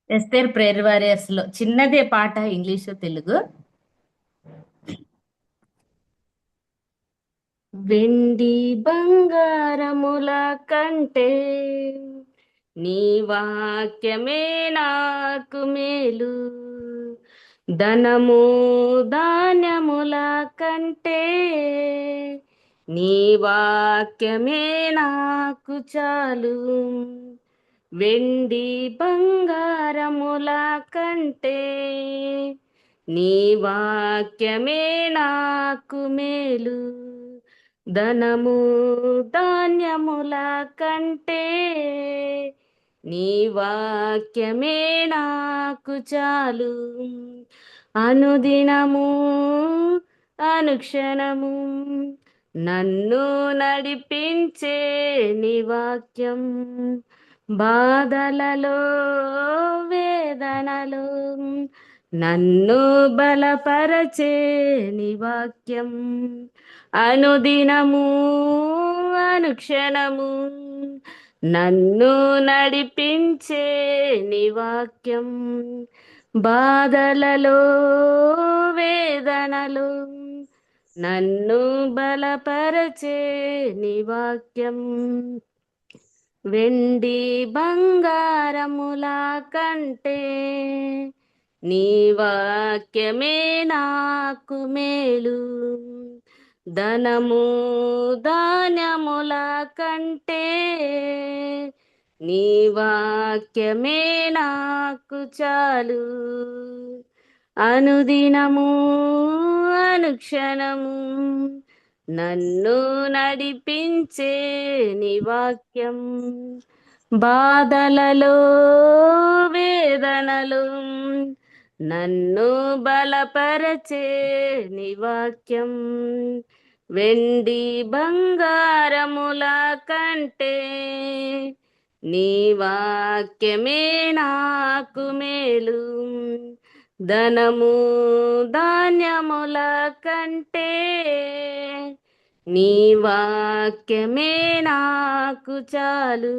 Esther prayer warriors లో చిన్నదే పాట, ఇంగ్లీషు తెలుగు. వెండి బంగారముల కంటే నీ వాక్యమే నాకు మేలు. ధనము ధాన్యముల కంటే నీ వాక్యమే నాకు చాలు. వెండి బంగారముల కంటే నీ వాక్యమే నాకు మేలు. ధనము ధాన్యముల కంటే నీ వాక్యమే నాకు చాలు. అనుదినము అనుక్షణము నన్ను నడిపించే నీ వాక్యం. బాధలలో వేదనలో నన్ను బలపరచే నీ వాక్యం. అనుదినము అనుక్షణము నన్ను నడిపించే నీ వాక్యం. బాధలలో వేదనలు నన్ను బలపరచే నీ వాక్యం. వెండి బంగారముల కంటే నీ వాక్యమే నాకు మేలు. ధనము ధాన్యముల కంటే నీ వాక్యమే నాకు చాలు. అనుదినము అనుక్షణము నన్ను నడిపించే నీ వాక్యం. బాధలలో వేదనలు నన్ను బలపరచే నీ వాక్యం. వెండి బంగారముల కంటే నీ వాక్యమే నాకు మేలు. ధనము ధాన్యముల కంటే నీ వాక్యమే నాకు చాలు.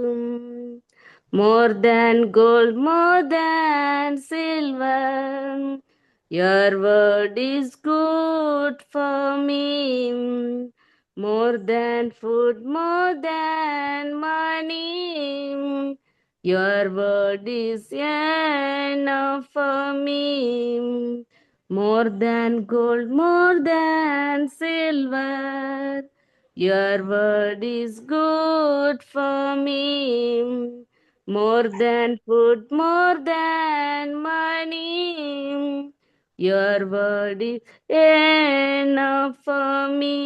More than gold, more than silver, your word is good for me. More than food, more than money, your word is enough for me. More than gold, more than silver, your word is good for me. More than food, more than money, your word is enough for me.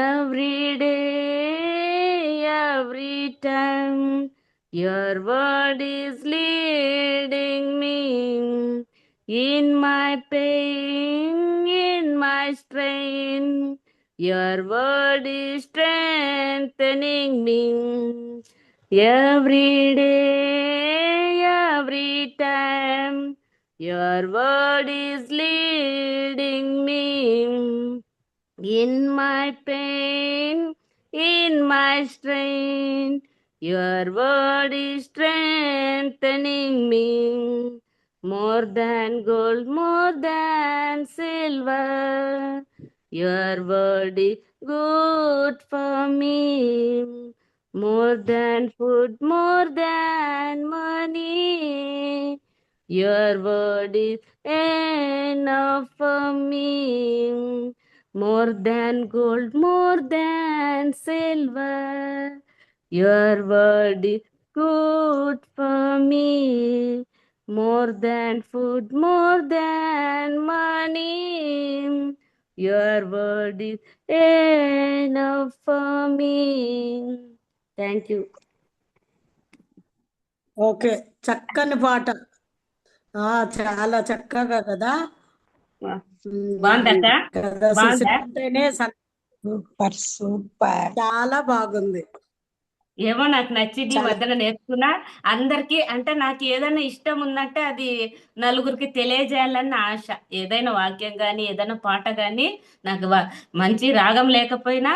Every day, every time, your word is leading me. In my pain, in my strain, your word is strengthening me. Every day, every time, your word is leading me. In my pain, in my strain, your word is strengthening me. More than gold, more than silver, your word is good for me. More than food, more than money, your word is enough for me. More than gold, more than silver, your word is good for me. More than food, more than money, your word is enough for me. Thank you. Okay, చక్కని పాట. చాలా చక్కగా కదా. బాగుందక్క, కదా బాగుందా? అంటేనే super super. చాలా బాగుంది. ఏమో నాకు నచ్చింది, ఈ మధ్యన నేర్చుకున్నా. అందరికి అంటే నాకు ఏదైనా ఇష్టం ఉందంటే అది నలుగురికి తెలియజేయాలని నా ఆశ. ఏదైనా వాక్యం కానీ ఏదైనా పాట కానీ నాకు మంచి రాగం లేకపోయినా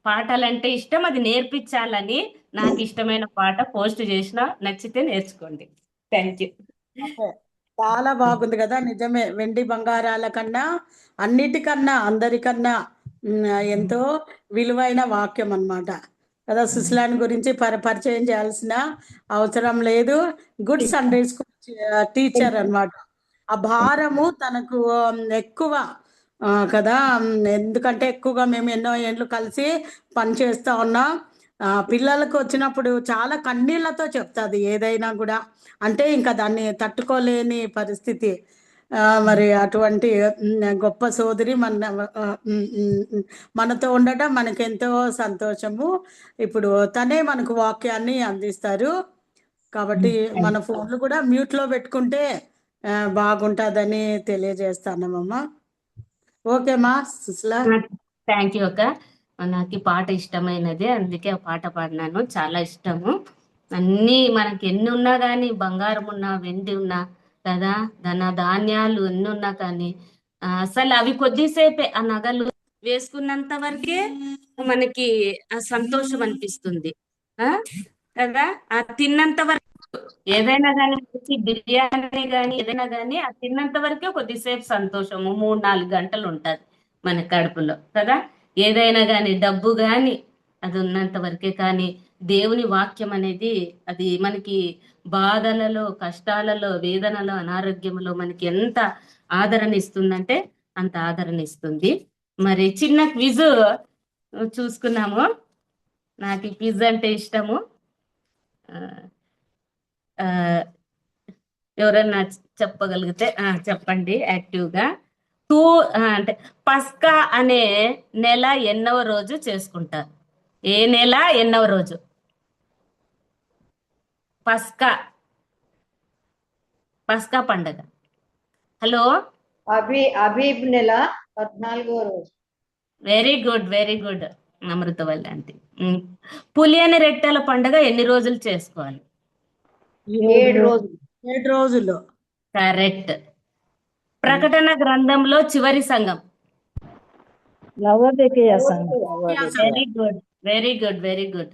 పాటలంటే ఇష్టం, అది నేర్పించాలని నాకు ఇష్టమైన పాట పోస్ట్ చేసిన, నచ్చితే నేర్చుకోండి. Thank you. ఓకే. చాలా బాగుంది కదా, నిజమే. వెండి బంగారాల కన్నా, అన్నిటికన్నా, అందరికన్నా ఎంతో విలువైన వాక్యం అన్నమాట కదా. సుశీలాని గురించి పరిచయం చేయాల్సిన అవసరం లేదు. గుడ్ సండే స్కూల్ టీచర్ అన్నమాట. ఆ భారము తనకు ఎక్కువ కదా. ఎందుకంటే ఎక్కువగా మేము ఎన్నో ఏళ్ళు కలిసి పనిచేస్తూ ఉన్నాం. పిల్లలకు వచ్చినప్పుడు చాలా కన్నీళ్లతో చెప్తుంది ఏదైనా కూడా. అంటే ఇంకా దాన్ని తట్టుకోలేని పరిస్థితి. మరి అటువంటి గొప్ప సోదరి మనతో ఉండటం మనకెంతో సంతోషము. ఇప్పుడు తనే మనకు వాక్యాన్ని అందిస్తారు కాబట్టి మన ఫోన్లు కూడా మ్యూట్లో పెట్టుకుంటే బాగుంటుందని తెలియజేస్తానమ్మా. ఓకేమ్మా సుశీల. థ్యాంక్ యూ అక్క. నాకు ఈ పాట ఇష్టమైనది, అందుకే ఆ పాట పాడినాను. చాలా ఇష్టము. అన్నీ మనకి ఎన్ని ఉన్నా కానీ, బంగారం ఉన్నా వెండి ఉన్నా కదా, ధాన్యాలు ఎన్ని ఉన్నా కానీ అసలు అవి కొద్దిసేపే, ఆ నగలు వేసుకున్నంత వరకే మనకి ఆ సంతోషం అనిపిస్తుంది కదా. ఆ తిన్నంత వరకు ఏదైనా కానీ, మంచి బిర్యానీ కానీ ఏదైనా కానీ ఆ తిన్నంత వరకే కొద్దిసేపు సంతోషము 3-4 గంటలు ఉంటది మన కడుపులో కదా. ఏదైనా కానీ, డబ్బు కానీ అది ఉన్నంత వరకే. కానీ దేవుని వాక్యం అనేది అది మనకి బాధలలో, కష్టాలలో, వేదనలో, అనారోగ్యంలో మనకి ఎంత ఆదరణ ఇస్తుందంటే అంత ఆదరణ ఇస్తుంది. మరి చిన్న క్విజ్ చూసుకున్నాము. నాకు ఈ క్విజ్ అంటే ఇష్టము. ఎవరన్నా చెప్పగలిగితే చెప్పండి యాక్టివ్గా. అంటే పస్కా అనే నెల ఎన్నవ రోజు చేసుకుంటారు? ఏ నెల ఎన్నవ రోజు పస్కా పండగ? హలో, అబీబ్ నెల 14వ రోజు. Very good, very good Amruthavalli aunty. పులియని రెట్టెల పండగ ఎన్ని రోజులు చేసుకోవాలి? 7 రోజులు. 7 రోజులు. కరెక్ట్. ప్రకటన గ్రంథంలో చివరి సంఘం? లవోదికీయ సంఘం. Very good, very good, very good.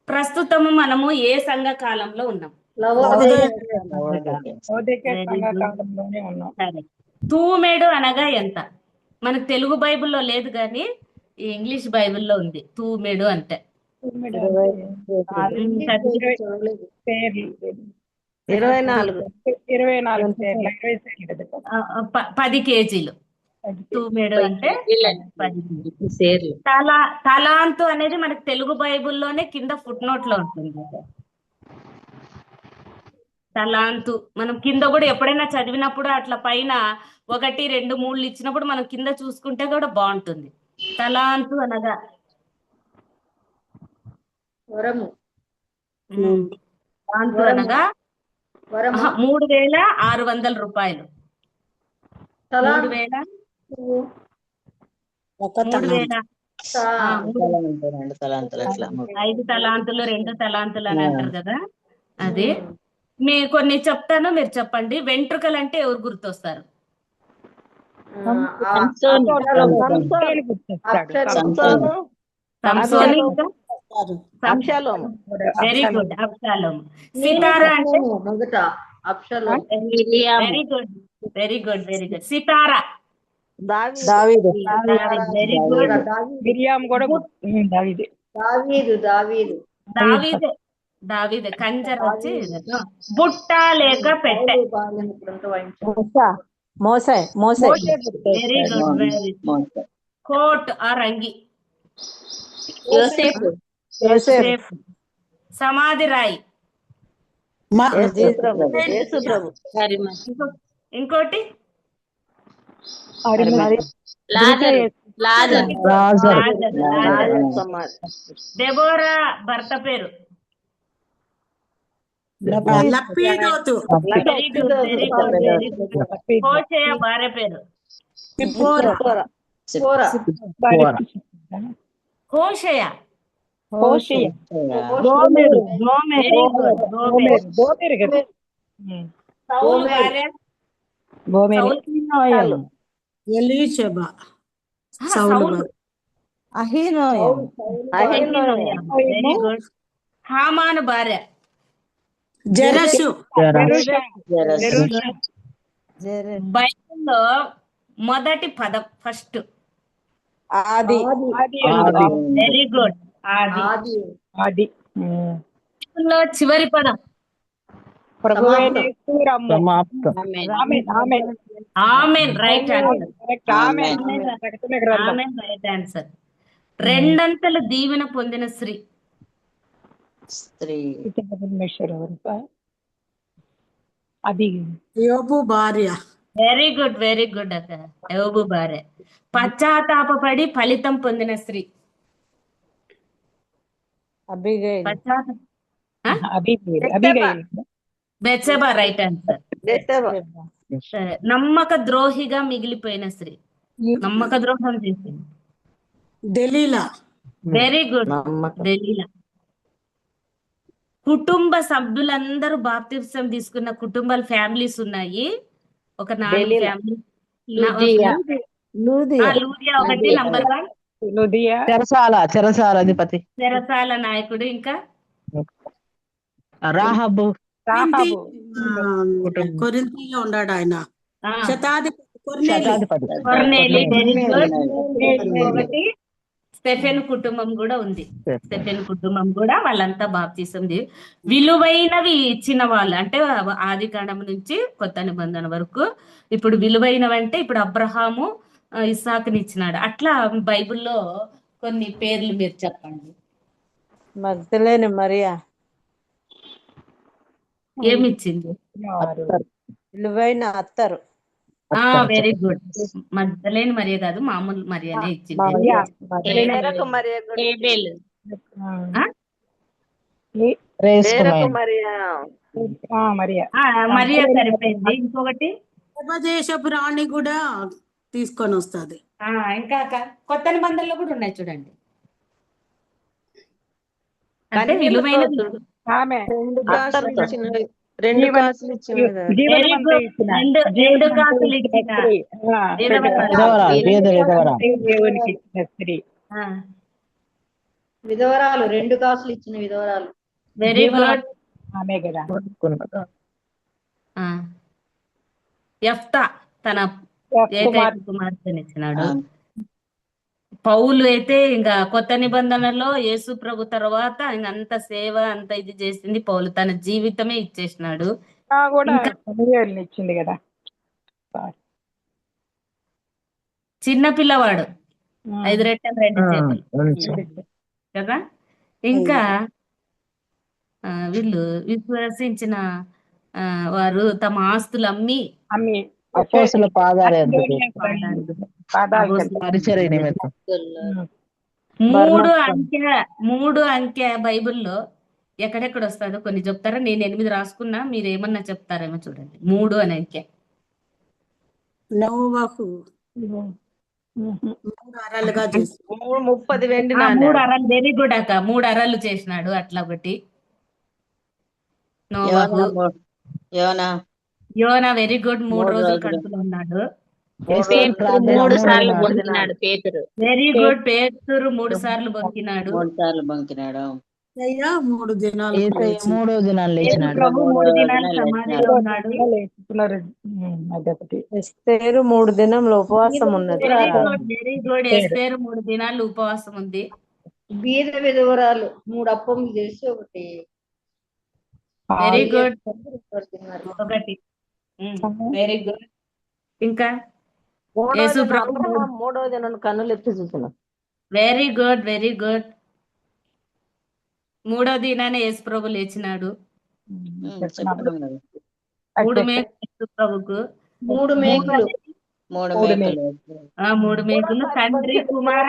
ప్రస్తుతము మనము ఏ సంఘ కాలంలో ఉన్నాం? లవోదికీయ Very సంఘ good. కాలంలోనే ఉన్నాం. కరెక్ట్. తూమెడు అనగా ఎంత? మనకు తెలుగు బైబిల్లో లేదు కానీ ఇంగ్లీష్ బైబిల్లో ఉంది తూమెడు అంటే. పేర్లు 24. 24 పేర్లు, 20 పేర్లు కదా. 10 కేజీలు. తూమెడు అంటే 10 సేర్లు. తలాంతు అనేది మనకు తెలుగు బైబిల్లోనే కింద ఫుట్ నోట్ లో ఉంటుంది. తలాంతు మనం కింద కూడా ఎప్పుడైనా చదివినప్పుడు అట్లా పైన 1, 2, 3 ఇచ్చినప్పుడు మనం కింద చూసుకుంటే కూడా బాగుంటుంది. తలాంతు అనగా వరము. తలాంతు అనగా 3,600 రూపాయలు. 3,000 5 తలాంతులు 2 తలాంతులు అని అంటారు కదా. అది కొన్ని చెప్తాను, మీరు చెప్పండి. వెంట్రుకలు అంటే ఎవరు గుర్తొస్తారు? సంసోని, వెరీ గుడ్, అబ్షాలోము. సితారా అంటే? మొదట అబ్షాలోము. Very good, very good, very good. సితారా? దావీదు. Very good. మిరియాం కూడా దావీదు. దావీదే. కంజర వచ్చి బుట్ట లేక పెట్టె? మోసే. Very good, very good. Coat or అంగి? యోసేపు. సమాధి రాయి? ఇంకోటి? దెబోరా భర్త పేరు? లపీదోతు. Very good, very good, very good. హోషేయ భార్య పేరు? హోషేయ. గోమెరు. వెరీ గుడ్, గోమెరు. సౌలు భార్య? ఎలీషబా. సౌలు. Very good. హామాను భార్య? జరషు. జెరూషా. జెరషు. జెరూషా. బైబిల్లో మొదటి పదం ఫస్ట్. ఆది. Very good. ఆది. ఆది. ఆది. బైబిల్లో చివరి పదం. ప్రభువైన యేసు రమ్ము. సమాప్తం. ఆమేన్. ఆమేన్. ఆమెన్. Right answer. కరెక్ట్. ఆమేన్. ప్రకటన గ్రంథం. ఆమెన్ రైట్ ఆన్సర్. రెండంతల దీవెన పొందిన స్త్రీ. స్త్రీ. పరమేశ్వర్ ఎవరు సార్? అది యోబు భార్య. Very good. వెరీ గుడ్ అక్క. యోబు భార్య. పశ్చాత్తాపపడి ఫలితం పొందిన స్త్రీ. అబిగైల్. పశ్చాత్తాప అబిగైల్. Bathsheba right answer. నమ్మక ద్రోహిగా మిగిలిపోయిన స్త్రీ. నమ్మక ద్రోహం చేసింది. దెలీలా. Very good. దెలీలా. కుటుంబ సభ్యులందరూ బాప్తిసం తీసుకున్న కుటుంబాల ఫ్యామిలీస్ ఉన్నాయి. ఒక 4 ఫ్యామిలీ. లూదియా ఒకటి నంబర్ 1. లుదియా. చెరసాల అధిపతి. చెరసాల నాయకుడు. ఇంకా రాహబు. రాహాబు. కొరింథీలో ఉన్నాడు ఆయన. ఆ, శతాధిపతి శతాధిపతి. కొర్నేలి. Very good. ఇంకొకటి స్టెఫెన్ కుటుంబం కూడా ఉంది. స్టెఫెన్ కుటుంబం కూడా వాళ్ళంతా బాప్తిసం విలువైనవి ఇచ్చిన వాళ్ళు. అంటే ఆది కాండం నుంచి కొత్త నిబంధన వరకు ఇప్పుడు విలువైనవి అంటే ఇప్పుడు అబ్రహాము ఇస్సాకుని ఇచ్చినాడు. అట్లా బైబిల్లో కొన్ని పేర్లు మీరు చెప్పండి. మగ్ధలేని మరియా ఏమిచ్చింది? విలువైన అత్తరు. Very good. మగ్ధలేని మరియ కాదు, మామూలు మరియనే ఇచ్చింది. వేరొక మరియ కూడా. ఆ? మరియా. మరియ సరిపోయింది. ఇంకొకటి దేశపు రాణి కూడా తీసుకొని వస్తుంది. ఇంకా కొత్త నిబంధనలు కూడా ఉన్నాయి చూడండి. అంటే విలువైన ఆమె రెండు కాసులు ఇచ్చినవి కదా. రెండు కాసులు ఇచ్చిన దేవునికి ఇచ్చిన స్త్రీ. విధవరాలు. 2 కాసులు ఇచ్చిన విధవరాలు. Very good. ఆమె కదా. యెఫ్తా తన ఏకైక కుమార్తెని ఇచ్చినాడు. పౌలు అయితే ఇంకా కొత్త నిబంధనలో యేసు ప్రభు తర్వాత అంత సేవ అంత ఇది చేసింది పౌలు. తన జీవితమే ఇచ్చేసినాడు. కూడా సమూయేలుని ఇచ్చింది కదా. చిన్న పిల్లవాడు 5 రెట్టెలు 2 చేతులు కదా. ఇంకా వీళ్ళు విశ్వసించిన వారు తమ ఆస్తులు అమ్మి అపోస్తల పాదాలు పాదాలు నిమిత్తం 3 అంకె బైబిల్లో ఎక్కడెక్కడ వస్తుందో కొన్ని చెప్తారా? నేను 8 రాసుకున్నా, మీరు ఏమన్నా చెప్తారేమో చూడండి. 3 అనే అంకె. నోవహు 3 అరలుగా చేసి 30 వెండి 3 అరలు. వెరీ గుడ్ అక్క. 3 అరలు చేసినాడు. అట్లా ఒకటి. నోవహు. యోనా వెరీ గుడ్. 3 రోజులు కడుపులో ఉన్నాడు. 3 సార్లు పొందినాడు పేతురు. Very good. పేతురు 3 సార్లు బొక్కినాడు. 3 దినాలు 3వ దినాలు లేచినాడు. ప్రభు 3 దినాలు సమాధిలో ఉన్నాడు. ఎస్తేరు 3 దినములు ఉపవాసం ఉన్నది. Very good. ఎస్తేరు 3 దినాలు ఉపవాసం ఉంది. బీద విధవరాలు 3 అప్పములు చేసి ఒకటి. Very good. ఒకటి. Very good. ఇంకా యేసు ప్రభు 3వ దినం కన్నులు ఎత్తి చూసిన. Very good. Very good. 3వ దినానే యేసు ప్రభు లేచినాడు. 3 మేకులు యేసు ప్రభుకు. 3 మేకులు. 3 మేకులు. తండ్రి కుమార.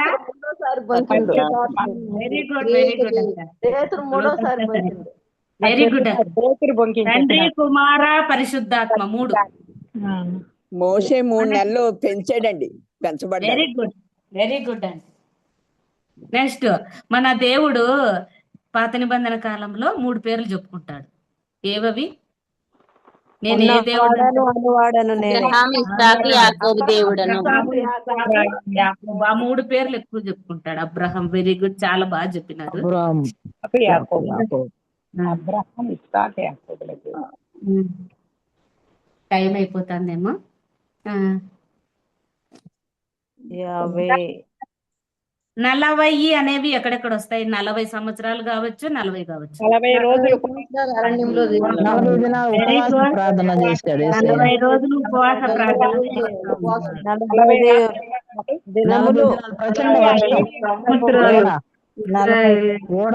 Very good. వెరీ గుడ్ అంట. పేతురు 3వసారి పొందిండు. Very good. తండ్రి కుమార పరిశుద్ధాత్మ 3. మోషే 3 నెలలు పెంచాడండి, పెంచబడ్డాడు. Very good. వెరీ గుడ్ అండి. నెక్స్ట్ మన దేవుడు పాత నిబంధన కాలంలో 3 పేర్లు చెప్పుకుంటాడు. ఏవవి? నేను ఏ దేవుడు? అనువాడను నేను. దేవుడను. ఆ 3 పేర్లు ఎక్కువ చెప్పుకుంటాడు. అబ్రహం. Very good. చాలా బాగా చెప్పినారు. అబ్రహాం ఇస్సాకు యాకోబులకు. టైం అయిపోతుందేమో. ఆ, 50 40 అనేవి ఎక్కడెక్కడ వస్తాయి? 40 సంవత్సరాలు కావచ్చు, 40 కావచ్చు. 40 రోజులు అరణ్యంలో 40 దినాలు Very ఉపవాస good. ప్రార్థన చేశాడు యేసయ్య. 40 రోజులు ఉపవాస ప్రార్థన. 45 దినములు 40 దినాలు ప్రచండ వర్షం. ఓడ ఓడ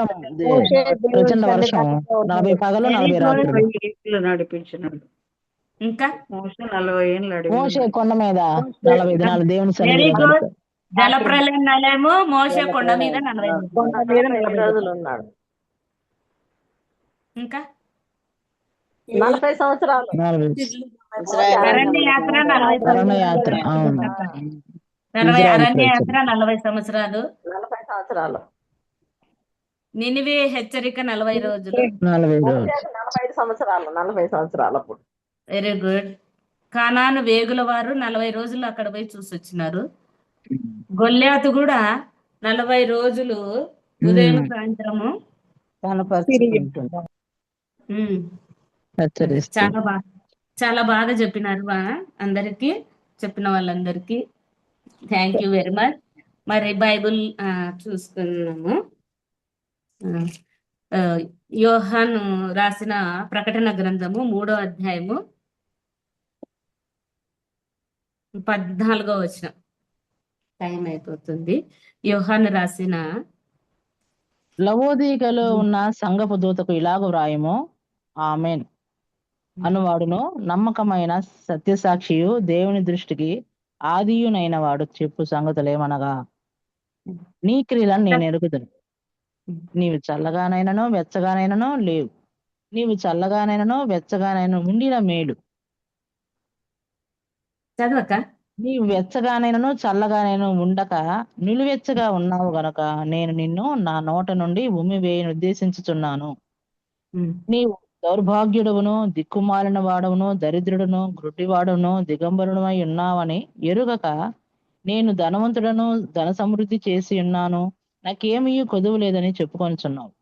ప్రచండ వర్షం. 40 పగలు 40 రాత్రులు. నడిపించినాడు. ఇంకా మోషే 40 ఏళ్ళు అడవిలో మోషే కొండ మీద 40 దినాలు దేవుని వెరీ సన్నిధిలో గుడ్. గడిపాడు. జలప్రలయం నెలేమో మోషే కొండ మీద 40 కొండ మీద 40 రోజులు ఉన్నాడు. ఇంకా 40 సంవత్సరాలు 40 అరణ్య యాత్ర 40 అరణ్య యాత్ర. అవును. అరణ్య యాత్ర 40 సంవత్సరాలు. 40 సంవత్సరాలు. నినివే హెచ్చరిక 40 రోజులు. 40 రోజులు. 45 సంవత్సరాలు. 40 సంవత్సరాలు అప్పుడు. Very good. కానాను వేగుల వారు 40 రోజులు అక్కడ పోయి చూసి వచ్చినారు. గొల్యాతు కూడా 40 రోజులు ఉదయం సాయంత్రము. ఉమ్. హెచ్చరిస్తూ. చాలా బాగా చెప్పినారు అందరికి, చెప్పిన వాళ్ళందరికీ థ్యాంక్ యూ వెరీ మచ్. మరి బైబుల్ చూసుకున్నాము. యోహాను రాసిన ప్రకటన గ్రంథము 3వ అధ్యాయము 14వ వచనం. టైం అయిపోతుంది. యోహాను రాసిన లవోదీకలో ఉన్న సంఘపు దూతకు ఇలాగ వ్రాయము. ఆమెన్ అనువాడును నమ్మకమైన సత్యసాక్షియు దేవుని దృష్టికి ఆదియునైన వాడు చెప్పు సంగతులేమనగా, నీ క్రియలను నేను ఎరుగుదును. నీవు చల్లగానైనను వెచ్చగానైనను లేవు. నీవు చల్లగానైనను వెచ్చగానైనా ఉండిన మేలు. చదవక నీవు వెచ్చగానైనను చల్లగానైనా ఉండక నిలువెచ్చగా ఉన్నావు గనక నేను నిన్ను నా నోట నుండి ఉమ్మివేయను ఉద్దేశించుచున్నాను. నీవు దౌర్భాగ్యుడవును, దిక్కుమాలిన వాడవును, దరిద్రుడును, గ్రుడ్డివాడును, దిగంబరుడమై ఉన్నావని ఎరుగక నేను ధనవంతుడను, ధన సమృద్ధి చేసి ఉన్నాను, నాకేమీ కొదువు లేదని చెప్పుకొనుచున్నావు.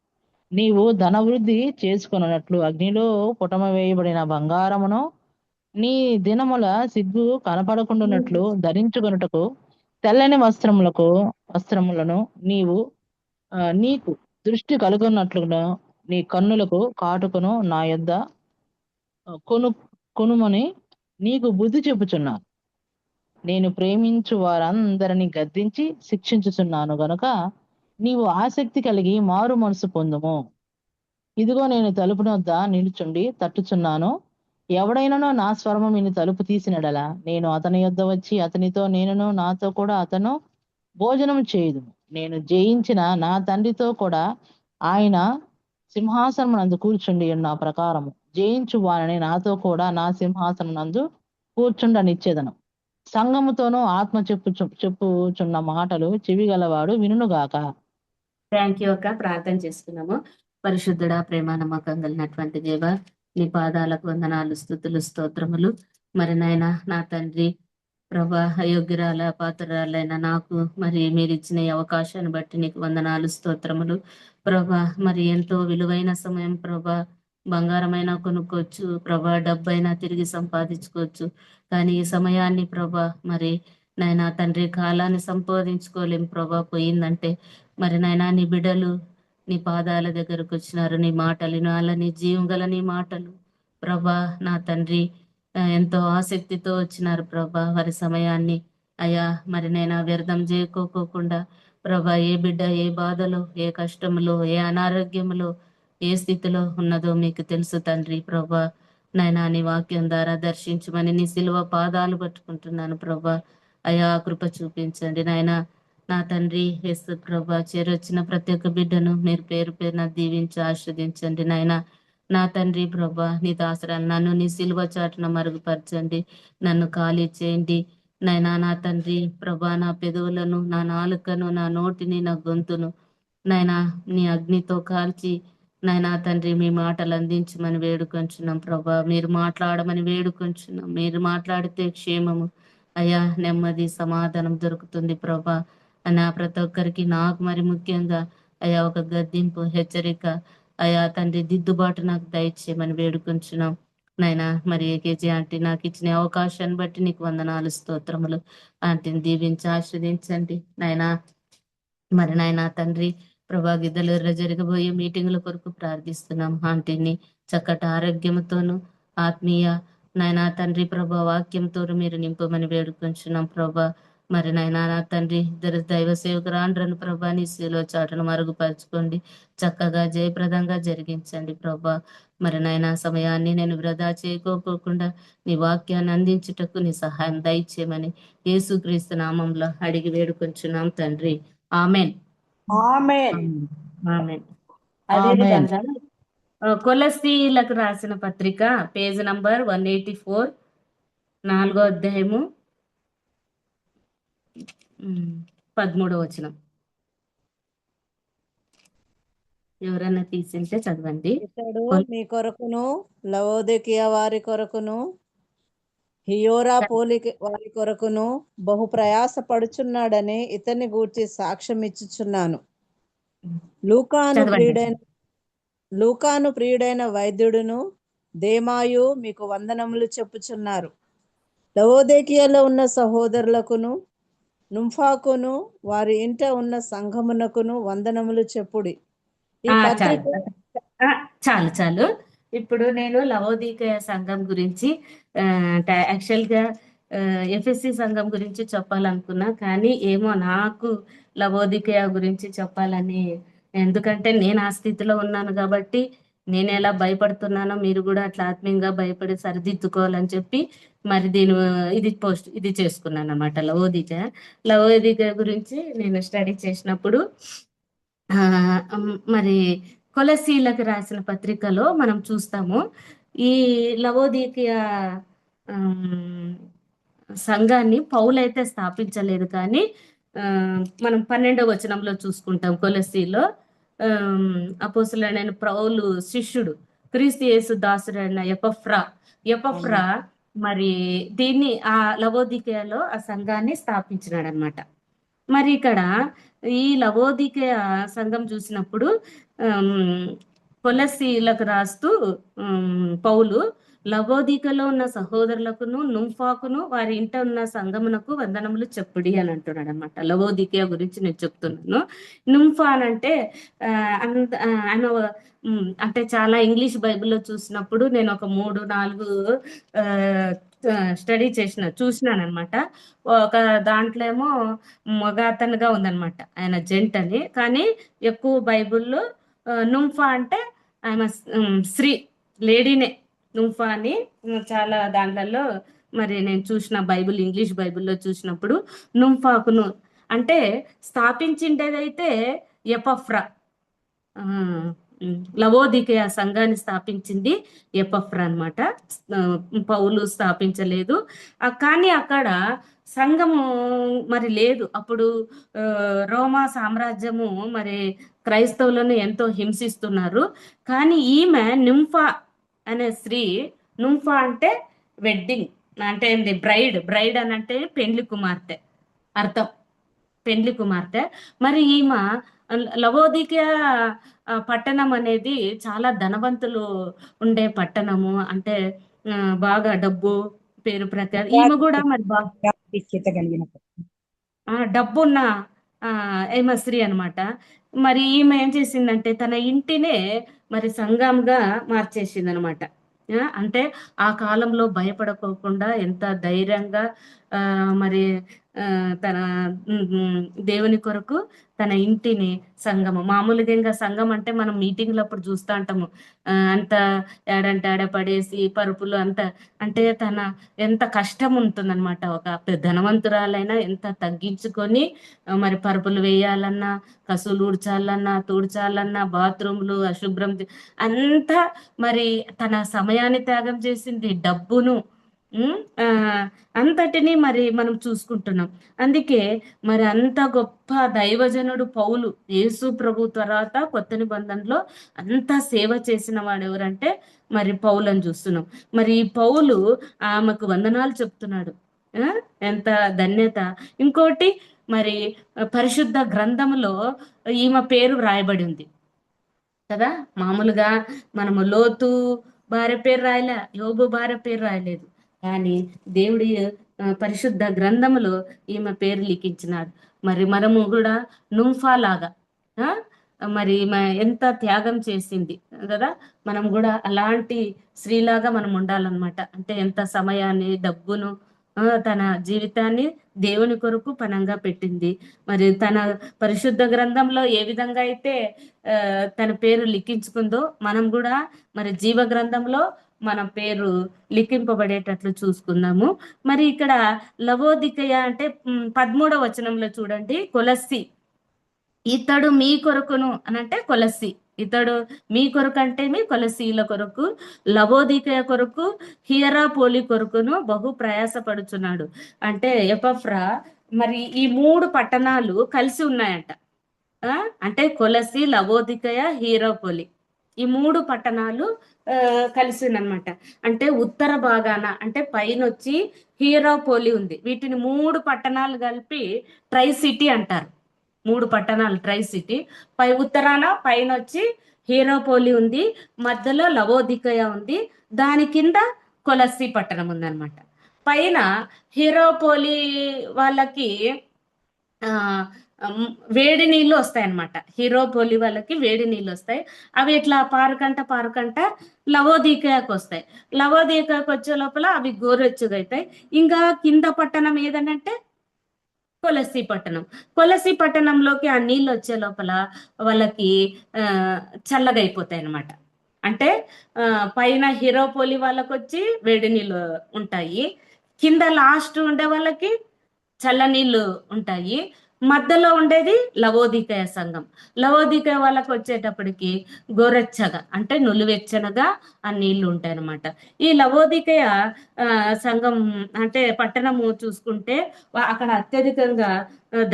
నీవు ధనవృద్ధి చేసుకొనున్నట్లు అగ్నిలో పుటమ వేయబడిన బంగారమును, నీ దినముల సిగ్గు కనపడకుండానట్లు ధరించుకొనుటకు తెల్లని వస్త్రములను నీకు దృష్టి కలుగున్నట్లుగా నీ కన్నులకు కాటుకను నా యొద్ద కొనుమని నీకు బుద్ధి చెప్పుచున్నాను. నేను ప్రేమించు వారందరిని గద్దించి శిక్షించుచున్నాను గనుక నీవు ఆసక్తి కలిగి మారు మనసు పొందుము. ఇదిగో నేను తలుపు వద్ద నిలుచుండి తట్టుచున్నాను. ఎవడైనానో నా స్వరము విని తలుపు తీసినడలా నేను అతని యొద్ద వచ్చి అతనితో నేనును నాతో కూడా అతను భోజనం చేయుదుము. నేను జయించిన నా తండ్రితో కూడా ఆయన సింహాసనం నందు కూర్చుండి ఉన్న ప్రకారము జయించు వారిని నాతో కూడా నా సింహాసనం నందు కూర్చుండనిచ్చేదను. సంఘముతోనూ ఆత్మ చెప్పుచున్న మాటలు చెవిగలవాడు వినుగాక. థ్యాంక్ యూ అక్క. ప్రార్థన చేసుకున్నాము. పరిశుద్ధుడా, ప్రేమ నమ్మకం కలిగినటువంటి దేవ, నీ పాదాలకు వందనాలు, స్తుతులు, స్తోత్రములు. మరి నాయన నా తండ్రి ప్రభా, అయోగ్యురాల పాత్రరాలైన నాకు మరి మీరు ఇచ్చిన ఈ అవకాశాన్ని బట్టి నీకు వందనాలు, స్తోత్రములు ప్రభా. మరి ఎంతో విలువైన సమయం ప్రభా, బంగారమైనా కొనుక్కోవచ్చు ప్రభా, డబ్బైనా తిరిగి సంపాదించుకోవచ్చు. కానీ ఈ సమయాన్ని ప్రభా మరి నాయనా తండ్రి కాలాన్ని సంపాదించుకోలేం ప్రభా. పోయిందంటే మరి నాయనా నీ బిడ్డలు నీ పాదాల దగ్గరకు వచ్చినారు. నీ మాటలు వినాలని, జీవం గల నీ మాటలు ప్రభా నా తండ్రి ఎంతో ఆసక్తితో వచ్చినారు ప్రభా. వారి సమయాన్ని అయ్యా మరి నేను వ్యర్థం చేయకోకుండా ప్రభా, ఏ బిడ్డ ఏ బాధలో, ఏ కష్టములో, ఏ అనారోగ్యములో, ఏ స్థితిలో ఉన్నదో మీకు తెలుసు తండ్రి ప్రభా. నాయనా నీ వాక్యం ద్వారా దర్శించమని నీ సిలువ పాదాలు పట్టుకుంటున్నాను ప్రభా. అయా కృప చూపించండి నాయనా. నా తండ్రి యేసు ప్రభా, చేరొచ్చిన ప్రతి ఒక్క బిడ్డను మీరు పేరు పేరున దీవించి ఆస్వాదించండి నాయనా. నా తండ్రి ప్రభా, నీ దాసరాలు నన్ను నీ సిలువ చాటున మరుగుపరచండి, నన్ను ఖాళీ చేయండి నైనా. నా తండ్రి ప్రభా, నా పెదవులను, నా నాలుకను, నా నోటిని, నా గొంతును నైనా నీ అగ్నితో కాల్చి నైనా తండ్రి మీ మాటలు అందించమని వేడుకొంచున్నాం ప్రభా. మీరు మాట్లాడమని వేడుకొంచున్నాం. మీరు మాట్లాడితే క్షేమము అయ్యా, నెమ్మది, సమాధానం దొరుకుతుంది ప్రభా. నా ప్రతి ఒక్కరికి, నాకు మరి ముఖ్యంగా అయ్యా ఒక గద్దింపు, హెచ్చరిక అయా తండ్రి దిద్దుబాటు నాకు దయచేయమని వేడుకొంచున్నాం నాయనా. మరి కేజీ ఆంటీ నాకు ఇచ్చిన అవకాశాన్ని బట్టి నీకు వందనాలు, స్తోత్రములు. ఆంటీని దీవించి ఆశ్రదించండి నాయనా. మరి నాయనా తండ్రి ప్రభా గిద్దలూరులో జరగబోయే మీటింగుల కొరకు ప్రార్థిస్తున్నాం. ఆంటీని చక్కటి ఆరోగ్యంతోను ఆత్మీయ నాయనా తండ్రి ప్రభా వాక్యంతో మీరు నింపమని వేడుకొంచున్నాం ప్రభా. మరి నాయనా నా తండ్రి ఇద్దరు దైవ సేవకురాండ్రను ప్రభా నీ శిలో చాటును మరుగుపరచుకోండి, చక్కగా జయప్రదంగా జరిగించండి ప్రభా. మరి నాయనా సమయాన్ని నేను వృధా చేయకోకుండా నీ వాక్యాన్ని అందించుటకు నీ సహాయం దయచేయమని యేసుక్రీస్తు నామంలో అడిగి వేడుకొంచున్నాం తండ్రి. ఆమెన్. ఆమేన్. ఆమెన్. అదే ఆమేన్. విధంగా కొలస్సీలకు రాసిన పత్రిక పేజ్ నంబర్ 184, 4వ అధ్యాయము 13వ వచనం. ఎవరన్నా తీసింటే చదవండి. ఇతడు మీ కొరకును లవోదికయ వారి కొరకును హియోరా పోలిక వారి కొరకును బహు ప్రయాస పడుచున్నాడని ఇతన్ని గూర్చి సాక్ష్యం ఇచ్చుచున్నాను. చదవండి. లూకాను ప్రియుడైన వైద్యుడును దేమాయు మీకు వందనములు చెప్పుచున్నారు. లవోదికయలో ఉన్న సహోదరులకును నుంఫాకును వారి ఇంట ఉన్న సంఘమునకును వందనములు చెప్పుడి. ఈ పత్రిక చాలు చాలు. ఇప్పుడు నేను లవోదికయ సంఘం గురించి యాక్చువల్గా ఎఫ్ఎస్సి సంఘం గురించి చెప్పాలనుకున్నా, కానీ ఏమో నాకు లవోదికయ గురించి చెప్పాలని, ఎందుకంటే నేను ఆ స్థితిలో ఉన్నాను కాబట్టి నేను ఎలా భయపడుతున్నానో మీరు కూడా అట్లా ఆత్మీయంగా భయపడి సరిదిద్దుకోవాలని చెప్పి మరి ఇది చేసుకున్నాను అనమాట. లవోదికయ గురించి నేను స్టడీ చేసినప్పుడు మరి కొలసీలకు రాసిన పత్రికలో మనం చూస్తాము ఈ లవోదికయ సంఘాన్ని పౌలైతే స్థాపించలేదు, కానీ మనం 12వ వచనంలో చూసుకుంటాం. కొలసీలో అపోస్తులైన పౌలు శిష్యుడు క్రీస్తు యేసు దాసుడైన ఎపఫ్రా మరి దీన్ని ఆ లవోదికయలో ఆ సంఘాన్ని స్థాపించినాడు అనమాట. మరి ఇక్కడ ఈ లవోదికయ సంఘం చూసినప్పుడు కొలస్సీలకు రాస్తూ పౌలు లవోదికలో ఉన్న సహోదరులకును నుంఫాకును వారి ఇంట ఉన్న సంఘమునకు వందనములు చెప్పుడి అని అంటున్నాడు అనమాట. లవోదికయ గురించి నేను చెప్తున్నాను. నుంఫా అనంటే ఆమె అంటే చాలా ఇంగ్లీష్ బైబిల్లో చూసినప్పుడు నేను ఒక 3-4 స్టడీ చూసినాను అనమాట. ఒక దాంట్లో ఏమో మగ అతనుగా ఉందనమాట, ఆయన జెంట్ అని. కానీ ఎక్కువ బైబిల్లో నుంఫా అంటే ఆయన స్త్రీ, లేడీనే నుంఫా అని చాలా దాంట్లలో మరి నేను చూసిన ఇంగ్లీష్ బైబిల్లో చూసినప్పుడు నుంఫాకును అంటే స్థాపించిండేదైతే ఎపఫ్రా, లవోదికయ సంఘాన్ని స్థాపించింది ఎపఫ్రా అనమాట. పౌలు స్థాపించలేదు. కానీ అక్కడ సంఘము మరి లేదు. అప్పుడు రోమా సామ్రాజ్యము మరి క్రైస్తవులను ఎంతో హింసిస్తున్నారు. కానీ ఈమె నుంఫా అనే స్త్రీ, నుంఫా అంటే వెడ్డింగ్ అంటే ఏంటి, బ్రైడ్ అని అంటే పెండ్లి కుమార్తె అర్థం, పెండ్లి కుమార్తె. మరి ఈమె లవోదికయ పట్టణం అనేది చాలా ధనవంతులు ఉండే పట్టణము, అంటే బాగా డబ్బు పేరు ప్రఖ్యాతి. ఈమె కూడా మరి డబ్బున్న ఈమె స్త్రీ అనమాట. మరి ఈమె ఏం చేసిందంటే తన ఇంటినే మరి సంఘంగా మార్చేసింది అనమాట. అంటే ఆ కాలంలో భయపడకోకుండా ఎంత ధైర్యంగా మరి తన దేవుని కొరకు తన ఇంటిని సంఘము, మామూలుగా ఇంకా సంఘం అంటే మనం మీటింగ్లప్పుడు చూస్తూ ఉంటాము, అంత ఏడంటే ఆడ పడేసి పరుపులు అంత, అంటే తన ఎంత కష్టం ఉంటుందన్నమాట. ఒక ధనవంతురాలైనా ఎంత తగ్గించుకొని మరి పరుపులు వేయాలన్నా, కసులు ఊడ్చాలన్నా, తుడ్చాలన్నా, బాత్రూమ్లు అశుభ్రం అంతా మరి తన సమయాన్ని త్యాగం చేసింది, డబ్బును అంతటిని మరి మనం చూసుకుంటున్నాం. అందుకే మరి అంత గొప్ప దైవజనుడు పౌలు, యేసు ప్రభు తర్వాత కొత్త నిబంధనలో అంత సేవ చేసిన వాడు ఎవరంటే మరి పౌలను చూస్తున్నాం. మరి ఈ పౌలు ఆమెకు వందనాలు చెప్తున్నాడు. ఎంత ధన్యత. ఇంకోటి మరి పరిశుద్ధ గ్రంథములో ఈమె పేరు వ్రాయబడి ఉంది. కదా. మామూలుగా మనము లోతు భార్య పేరు రాయలే, యోబు భార్య పేరు రాయలేదు, కానీ దేవుడి పరిశుద్ధ గ్రంథములో ఈమె పేరు లిఖించినాడు. మరి మనము కూడా నుంఫా లాగా ఆ, మరి ఎంత త్యాగం చేసింది కదా. మనం కూడా అలాంటి స్త్రీలాగా మనం ఉండాలన్నమాట. అంటే ఎంత సమయాన్ని, డబ్బును, తన జీవితాన్ని దేవుని కొరకు పనంగా పెట్టింది. మరి తన పరిశుద్ధ గ్రంథంలో ఏ విధంగా అయితే తన పేరు లిఖించుకుందో, మనం కూడా మరి జీవ గ్రంథంలో మన పేరు లిఖింపబడేటట్లు చూసుకుందాము. మరి ఇక్కడ లవోదికయ అంటే 13వ వచనంలో చూడండి, కొలస్సి ఇతడు మీ కొరకును అనంటే కొలస్సి, ఇతడు మీ కొరకు అంటే మీ కొలసీల కొరకు, లవోదికయ కొరకు, హియరాపోలి కొరకును బహు ప్రయాసపడుచున్నాడు. అంటే ఎపఫ్రా మరి ఈ 3 పట్టణాలు కలిసి ఉన్నాయంట. అంటే కొలసి, లవోదికయ, హీరాపోలి ఈ 3 పట్టణాలు కలిసి ఉన్నమాట. అంటే ఉత్తర భాగాన అంటే పైన వచ్చి హీరాపోలి ఉంది. వీటిని 3 పట్టణాలు కలిపి ట్రై సిటీ అంటారు. 3 పట్టణాలు ట్రై సిటీ. ఉత్తరాన పైన వచ్చి హీరాపోలి ఉంది, మధ్యలో లవోదికయ ఉంది, దాని కింద కొలసి పట్టణం ఉందన్నమాట. పైన హీరాపోలి వాళ్ళకి వేడి నీళ్ళు వస్తాయి అన్నమాట. హీరోపోలి వాళ్ళకి వేడి నీళ్ళు వస్తాయి. అవి ఇట్లా పారకంట లవోదికయకు వస్తాయి. లవోదికయకు వచ్చే లోపల అవి గోరెచ్చుగా అవుతాయి. ఇంకా కింద పట్టణం ఏదనంటే కొలసి పట్టణం. కొలసి పట్టణంలోకి ఆ నీళ్ళు వచ్చే లోపల వాళ్ళకి చల్లగా అయిపోతాయి అన్నమాట. అంటే పైన హీరోపోలి వాళ్ళకి వచ్చి వేడి నీళ్ళు ఉంటాయి, కింద లాస్ట్ ఉండే వాళ్ళకి చల్ల నీళ్ళు ఉంటాయి, మధ్యలో ఉండేది లవోదికయ సంఘం. లవోదికయ వాళ్ళకి వచ్చేటప్పటికి గోరెచ్చగా అంటే నులివెచ్చనగా ఆ నీళ్లు ఉంటాయి అన్నమాట. ఈ లవోదికయ సంఘం అంటే పట్టణము చూసుకుంటే అక్కడ అత్యధికంగా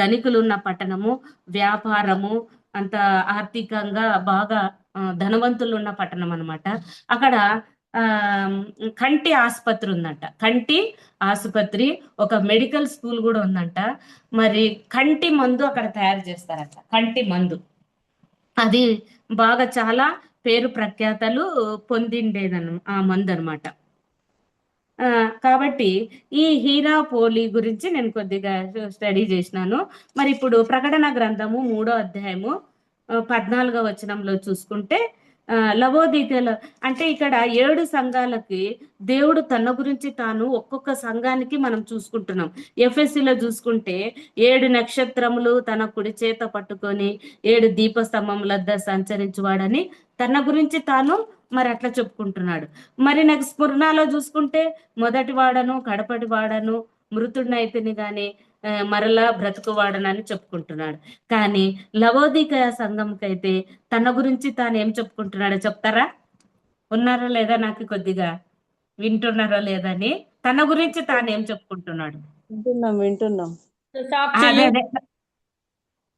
ధనికులు ఉన్న పట్టణము, వ్యాపారము అంత ఆర్థికంగా బాగా ధనవంతులు ఉన్న పట్టణం అన్నమాట. అక్కడ కంటి ఆసుపత్రి ఉందంట. కంటి ఆసుపత్రి, ఒక మెడికల్ స్కూల్ కూడా ఉందంట. మరి కంటి మందు అక్కడ తయారు చేస్తారంట. కంటి మందు అది బాగా చాలా పేరు ప్రఖ్యాతలు పొందిండేదన్న ఆ మందు అనమాట. కాబట్టి ఈ హీరాపోలి గురించి నేను కొద్దిగా స్టడీ చేసినాను. మరి ఇప్పుడు ప్రకటన గ్రంథము 3వ అధ్యాయము 14వ వచనంలో చూసుకుంటే లవోదికల అంటే ఇక్కడ 7 సంఘాలకి దేవుడు తన గురించి తాను ఒక్కొక్క సంఘానికి మనం చూసుకుంటున్నాం. ఎఫెసీలో చూసుకుంటే 7 నక్షత్రములు తన కుడి చేత పట్టుకొని 7 దీపస్తంభములద్ద సంచరించువాడని తన గురించి తాను మరి అట్లా చెప్పుకుంటున్నాడు. మరి నాకు స్ఫురణలో చూసుకుంటే మొదటి వాడను, కడపటి వాడను, మృతుడినైతేని గాని మరలా బ్రతుకువాడనని చెప్పుకుంటున్నాడు. కానీ లవోదికయ సంఘంకైతే తన గురించి తాను ఏం చెప్పుకుంటున్నాడో చెప్తారా? ఉన్నారా లేదా? నాకు కొద్దిగా వింటున్నారా లేదని తన గురించి తాను ఏం చెప్పుకుంటున్నాడు? వింటున్నాం. అదే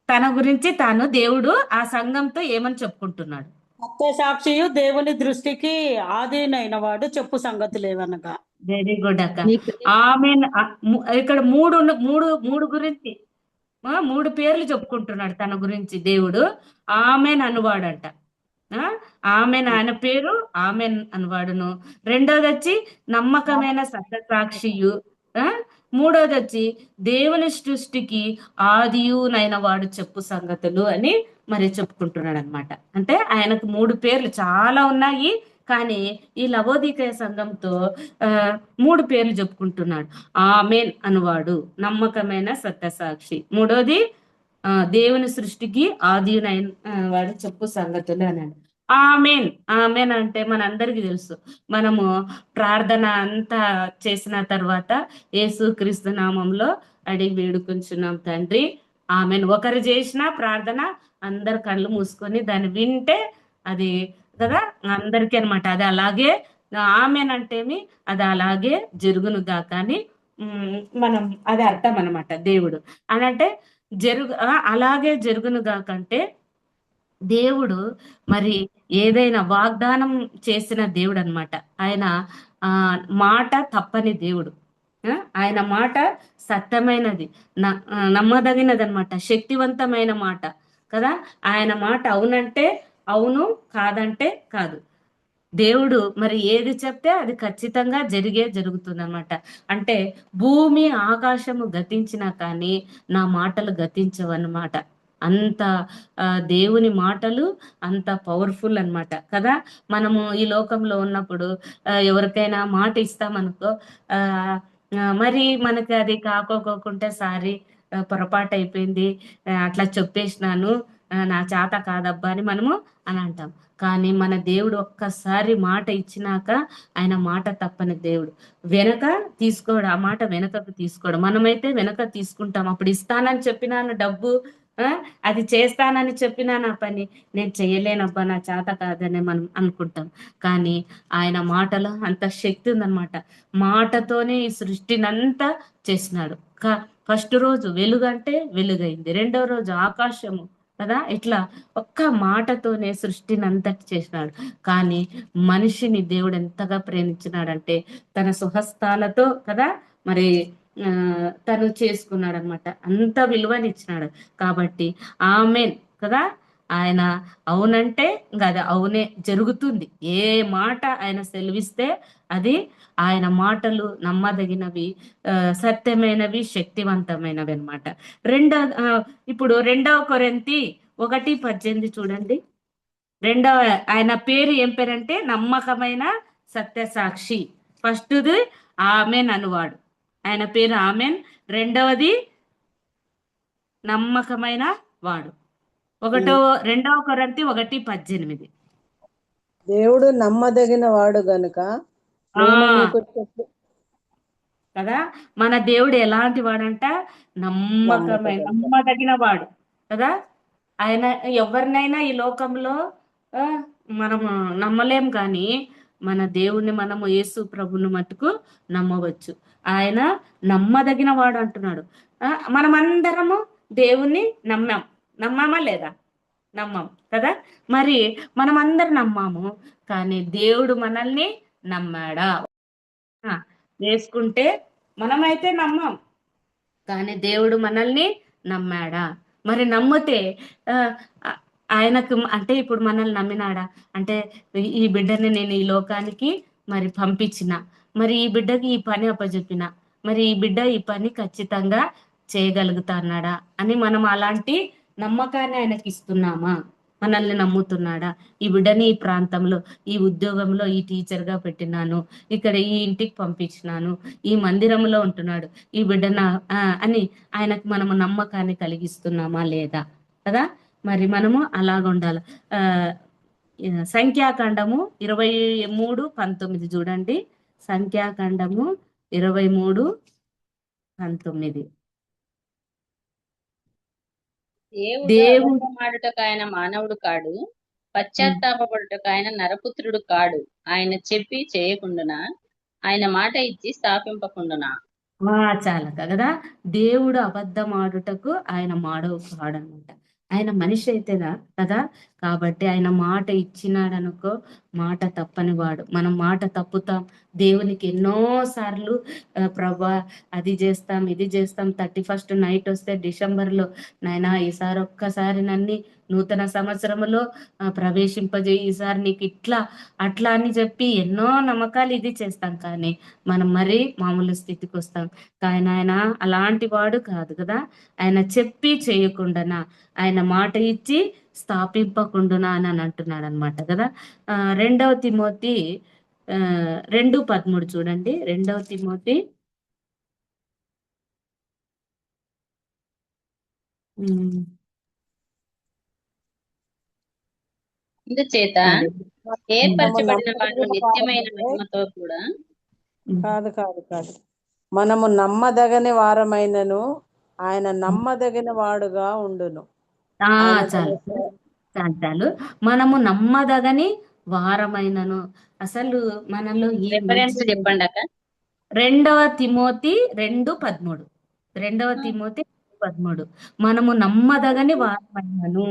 తన గురించి తాను దేవుడు ఆ సంఘంతో ఏమని చెప్పుకుంటున్నాడు? సత్య సాక్షియు దేవుని దృష్టికి ఆధీనైన వాడు చెప్పు సంగతులు ఏవనగా. వెరీ గుడ్ అక్క. ఆమె ఇక్కడ మూడు గురించి 3 పేర్లు చెప్పుకుంటున్నాడు తన గురించి దేవుడు. ఆమెన్ అనువాడంట. ఆమెన్ ఆయన పేరు ఆమెన్ అనువాడును. రెండోది వచ్చి నమ్మకమైన సత్య సాక్షియు. మూడోది వచ్చి దేవుని సృష్టికి ఆదియునైన వాడు చెప్పు సంగతులు అని మరి చెప్పుకుంటున్నాడు అనమాట. అంటే ఆయనకు 3 పేర్లు చాలా ఉన్నాయి, కానీ ఈ లవోదికయ సంఘంతో 3 పేర్లు చెప్పుకుంటున్నాడు. ఆమెన్ అనువాడు, నమ్మకమైన సత్యసాక్షి, మూడోది దేవుని సృష్టికి ఆదియునైన వాడు చెప్పు సంగతులు అన్నాడు. ఆమెన్ ఆమెన్ అంటే మనందరికీ తెలుసు. మనము ప్రార్థన అంతా చేసిన తర్వాత యేసు క్రీస్తు నామంలో అడిగి వేడుకుంటున్నాం తండ్రి ఆమెన్. ఒకరు చేసిన ప్రార్థన అందరు కళ్ళు మూసుకొని దాన్ని వింటే అది కదా అందరికీ అనమాట. అది అలాగే ఆమెన్ అంటేమి అది అలాగే జరుగును గాక అని మనం అది అర్థం అనమాట. దేవుడు అని అంటే అలాగే జరుగును గాకంటే దేవుడు మరి ఏదైనా వాగ్దానం చేసిన దేవుడు అనమాట. ఆయన మాట తప్పని దేవుడు. ఆయన మాట సత్యమైనది, నమ్మదగినది అనమాట, శక్తివంతమైన మాట కదా. ఆయన మాట అవునంటే అవును, కాదంటే కాదు. దేవుడు మరి ఏది చెప్తే అది ఖచ్చితంగా జరుగుతుంది అనమాట. అంటే భూమి ఆకాశము గతించినా కానీ నా మాటలు గతించవన్నమాట. అంత దేవుని మాటలు అంత పవర్ఫుల్ అన్నమాట కదా. మనము ఈ లోకంలో ఉన్నప్పుడు ఎవరికైనా మాట ఇస్తామనుకో, ఆ మరి మనకి అది కాకోకుంటే సారీ, పొరపాటు అయిపోయింది, అట్లా చెప్పేసినాను, నా చేత కాదబ్బా అని మనము అని అంటాం. కానీ మన దేవుడు ఒక్కసారి మాట ఇచ్చినాక ఆయన మాట తప్పని దేవుడు. వెనక తీసుకోడు, ఆ మాట వెనకకు తీసుకోడు. మనమైతే వెనక తీసుకుంటాం. అప్పుడు ఇస్తానని చెప్పినాను డబ్బు, అది చేస్తానని చెప్పినా నా పని నేను చెయ్యలేనబ్బా, నా చేత కాదని మనం అనుకుంటాం. కానీ ఆయన మాటలో అంత శక్తి ఉందన్నమాట. మాటతోనే ఈ సృష్టినంతా చేసినాడు. ఫస్ట్ రోజు వెలుగంటే వెలుగైంది, రెండో రోజు ఆకాశము కదా, ఇట్లా ఒక్క మాటతోనే సృష్టిని అంతటి చేసినాడు. కానీ మనిషిని దేవుడు ఎంతగా ప్రేమించినాడంటే తన స్వహస్తాలతో కదా మరి తను చేసుకున్నాడు అనమాట. అంత విలువనిచ్చినాడు. కాబట్టి ఆమెన్ కదా, ఆయన అవునంటే ఇంకా అది అవునే జరుగుతుంది. ఏ మాట ఆయన సెలవిస్తే అది ఆయన మాటలు నమ్మదగినవి, సత్యమైనవి, శక్తివంతమైనవి అనమాట. ఇప్పుడు 2 కొరింథీ 1:18 చూడండి. ఆయన పేరు ఏం పేరంటే నమ్మకమైన సత్యసాక్షి. ఫస్ట్ది ఆమెన్ అనువాడు, ఆయన పేరు ఆమెన్. రెండవది నమ్మకమైన వాడు. 2 కొరింథీ 1:18. దేవుడు నమ్మదగిన వాడు గనుక నేను మీకు కదా, మన దేవుడు ఎలాంటి వాడంట, నమ్మదగిన వాడు కదా. ఆయన ఎవరినైనా ఈ లోకంలో మనము నమ్మలేం, కానీ మన దేవుణ్ణి మనము యేసు ప్రభుని మట్టుకు నమ్మవచ్చు. ఆయన నమ్మదగిన వాడు అంటున్నాడు. మనమందరము దేవుణ్ణి నమ్మామా లేదా? నమ్మం కదా. మరి మనమందరం నమ్మాము, కానీ దేవుడు మనల్ని నమ్మాడా? వేసుకుంటే మనమైతే నమ్మం, కానీ దేవుడు మనల్ని నమ్మాడా? మరి నమ్మితే ఆయనకు అంటే ఇప్పుడు మనల్ని నమ్మినాడా అంటే, ఈ బిడ్డని నేను ఈ లోకానికి మరి పంపించిన, మరి ఈ బిడ్డకి ఈ పని అప్పచెప్పిన, మరి ఈ బిడ్డ ఈ పని ఖచ్చితంగా చేయగలుగుతా అన్నాడా అని మనం అలాంటి నమ్మకాన్ని ఆయనకి ఇస్తున్నామా? మనల్ని నమ్ముతున్నాడా? ఈ బిడ్డని ఈ ప్రాంతంలో, ఈ ఉద్యోగంలో ఈ టీచర్గా పెట్టినాను, ఇక్కడ ఈ ఇంటికి పంపించినాను, ఈ మందిరంలో ఉంటున్నాడు, ఈ బిడ్డన అని ఆయనకు మనము నమ్మకాన్ని కలిగిస్తున్నామా లేదా కదా. మరి మనము అలాగ ఉండాలి. సంఖ్యాకాండము 23:19 చూడండి. సంఖ్యాకాండము 23:19. దేవుడు మాడుటకు ఆయన మానవుడు కాడు, పశ్చాత్తాపడుటకు ఆయన నరపుత్రుడు కాడు. ఆయన చెప్పి చేయకుండానా, ఆయన మాట ఇచ్చి స్థాపింపకుండానా. చాలా కదా. దేవుడు అబద్ధం ఆడుటకు ఆయన మాడవు కాడనమాట. ఆయన మనిషి అయితేదా కదా. కాబట్టి ఆయన మాట ఇచ్చినాడనుకో, మాట తప్పని వాడు. మనం మాట తప్పుతాం. దేవునికి ఎన్నోసార్లు ప్రభా అది చేస్తాం, ఇది చేస్తాం, 31st నైట్ వస్తే డిసెంబర్లో, నాయనా ఈసారి ఒక్కసారి నన్ను నూతన సంవత్సరంలో ప్రవేశింపజేయి, ఈసారి నీకు ఇట్లా అట్లా అని చెప్పి ఎన్నో నమ్మకాలు ఇది చేస్తాం. కానీ మనం మరీ మామూలు స్థితికి వస్తాం. కానీ ఆయన అలాంటి వాడు కాదు కదా. ఆయన చెప్పి చేయకుండానా, ఆయన మాట ఇచ్చి స్థాపింపకుండునా అని అంటున్నాడు అనమాట కదా. 2 తిమోతి 2:13 చూడండి. 2 తిమోతి ఇందుచేత ఏర్పరచబడిన వాడు నిత్యమైన మహిమతో కూడా కాదు మనము నమ్మదగని వారమైనను ఆయన నమ్మదగిన వాడుగా ఉండును. చాలు మనము నమ్మదగని వారమైనను. అసలు మనలో చెప్పండి అక్క. 2 తిమోతి 2:13. 2 తిమోతి 2:13. మనము నమ్మదగని వారమైనను,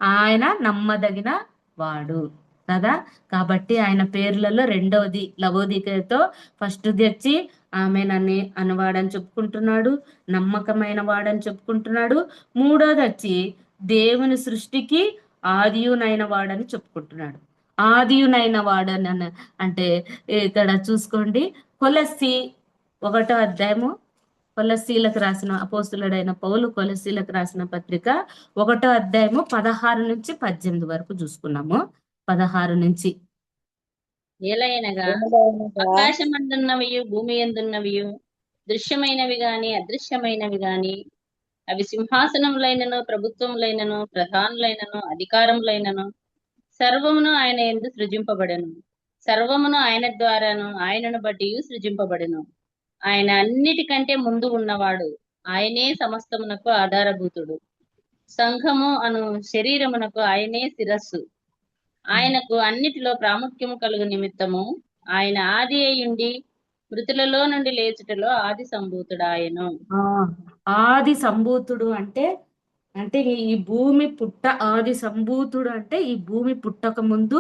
ఆయన నమ్మదగిన వాడు కదా. కాబట్టి ఆయన పేర్లలో రెండవది లవోదికతో, ఫస్ట్ వచ్చి ఆమె నన్ను అనవాడని చెప్పుకుంటున్నాడు, నమ్మకమైన వాడని చెప్పుకుంటున్నాడు. 3వది వచ్చి దేవుని సృష్టికి ఆదియునైన వాడని చెప్పుకుంటున్నాడు. ఆదియునైన వాడని అంటే ఇక్కడ చూసుకోండి, కొలస్సి 1వ అధ్యాయము, కొలస్సీలకు రాసిన అపోస్తులుడైన పౌలు కొలస్సీలకు రాసిన పత్రిక 1వ అధ్యాయము 16 నుంచి 18 వరకు చూసుకున్నాము. 16 నుంచి. ఏలయనగా ఏలయనగా ఆకాశమందున్నవియు భూమి యందున్నవియు దృశ్యమైనవి గాని అదృశ్యమైనవి గాని అవి సింహాసనములైనను ప్రభుత్వములైనను ప్రధానులైనను అధికారములైనను సర్వమును ఆయన యందు సృజింపబడెను. సర్వమును ఆయన ద్వారాను ఆయనను బట్టి సృజింపబడెను. ఆయన అన్నిటికంటే ముందు ఉన్నవాడు. ఆయనే సమస్తమునకు ఆధారభూతుడు. సంఘము అను శరీరమునకు ఆయనే శిరస్సు. ఆయనకు అన్నిటిలో ప్రాముఖ్యము కలుగు నిమిత్తము ఆయన ఆది అయ్యుండి మృతులలో నుండి లేచుటలో ఆది సంభూతుడాయను. ఆది సంభూతుడు అంటే అంటే ఈ భూమి పుట్ట ఆది సంభూతుడు అంటే ఈ భూమి పుట్టక ముందు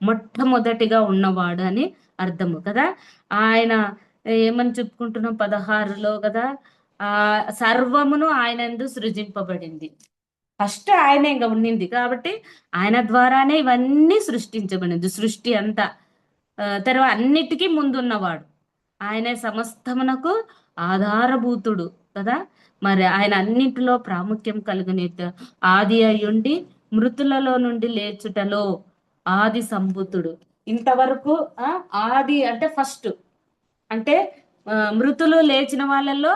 మొట్టమొదటిగా ఉన్నవాడు అని అర్థము కదా. ఆయన ఏమని చెప్పుకుంటున్నాం 16లో కదా, సర్వమును ఆయనందు సృజింపబడింది. ఫస్ట్ ఆయన ఇంకా ఉండింది కాబట్టి ఆయన ద్వారానే ఇవన్నీ సృష్టించబడింది. సృష్టి అంతా తర్వాత అన్నిటికీ ముందున్నవాడు ఆయనే, సమస్తమునకు ఆధారభూతుడు కదా. మరి ఆయన అన్నింటిలో ప్రాముఖ్యం కలిగిన ఆది అయ్యుండి మృతులలో నుండి లేచుటలో ఆది సంభూతుడు. ఇంతవరకు ఆది అంటే ఫస్ట్, అంటే మృతులు లేచిన వాళ్ళలో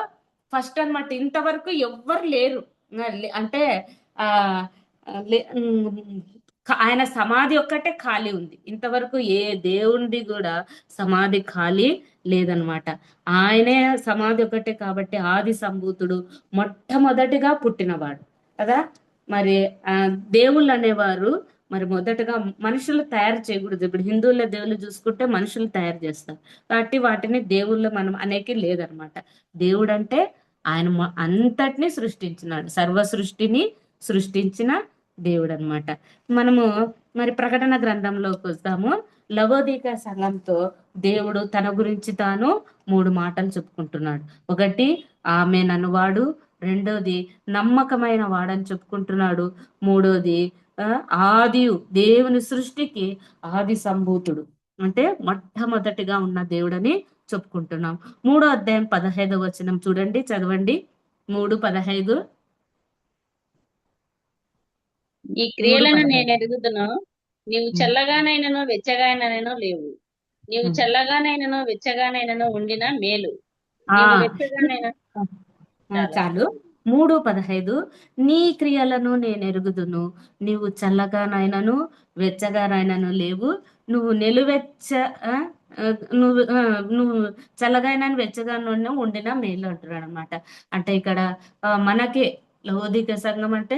ఫస్ట్ అన్నమాట. ఇంతవరకు ఎవ్వరు లేరు. అంటే ఆయన సమాధి ఒక్కటే ఖాళీ ఉంది. ఇంతవరకు ఏ దేవునిది కూడా సమాధి ఖాళీ లేదనమాట. ఆయనే సమాధి ఒకటే కాబట్టి ఆది సంభూతుడు, మొట్టమొదటిగా పుట్టినవాడు కదా. మరి దేవుళ్ళు అనేవారు మరి మొదటగా మనుషులు తయారు చేయకూడదు. ఇప్పుడు హిందువుల దేవుళ్ళు చూసుకుంటే మనుషులు తయారు చేస్తారు కాబట్టి వాటిని దేవుళ్ళు మనం అనేకి లేదనమాట. దేవుడు అంటే ఆయన అంతటిని సృష్టించినాడు, సర్వ సృష్టిని సృష్టించిన దేవుడు అనమాట. మనము మరి ప్రకటన గ్రంథంలోకి వస్తాము. లవోదిక సంఘంతో దేవుడు తన గురించి తాను 3 మాటలు చెప్పుకుంటున్నాడు. ఒకటి ఆమె నన్నువాడు, రెండోది నమ్మకమైన వాడని చెప్పుకుంటున్నాడు, మూడోది ఆదియు దేవుని సృష్టికి ఆది సంభూతుడు అంటే మొట్టమొదటిగా ఉన్న దేవుడని చెప్పుకుంటున్నాం. 3వ అధ్యాయం 15వ వచనం చూడండి, చదవండి. 3:15. ఈ క్రియలను నేను ఎరుగుదును, నీవు చల్లగానైనను వెచ్చగానైనను లేవు. నీవు చల్లగానైనను వెచ్చగానైనను ఉండిన మేలు. చాలు. 3:15 నీ క్రియలను నేను ఎరుగుదును, నీవు చల్లగానైనను వెచ్చగానైనను లేవు. నువ్వు నిలువెచ్చ నువ్వు చల్లగానైనా వెచ్చగానైనా ఉండిన మేలు అంటున్నాడు అనమాట. అంటే ఇక్కడ మనకే లవోదిక సంఘం అంటే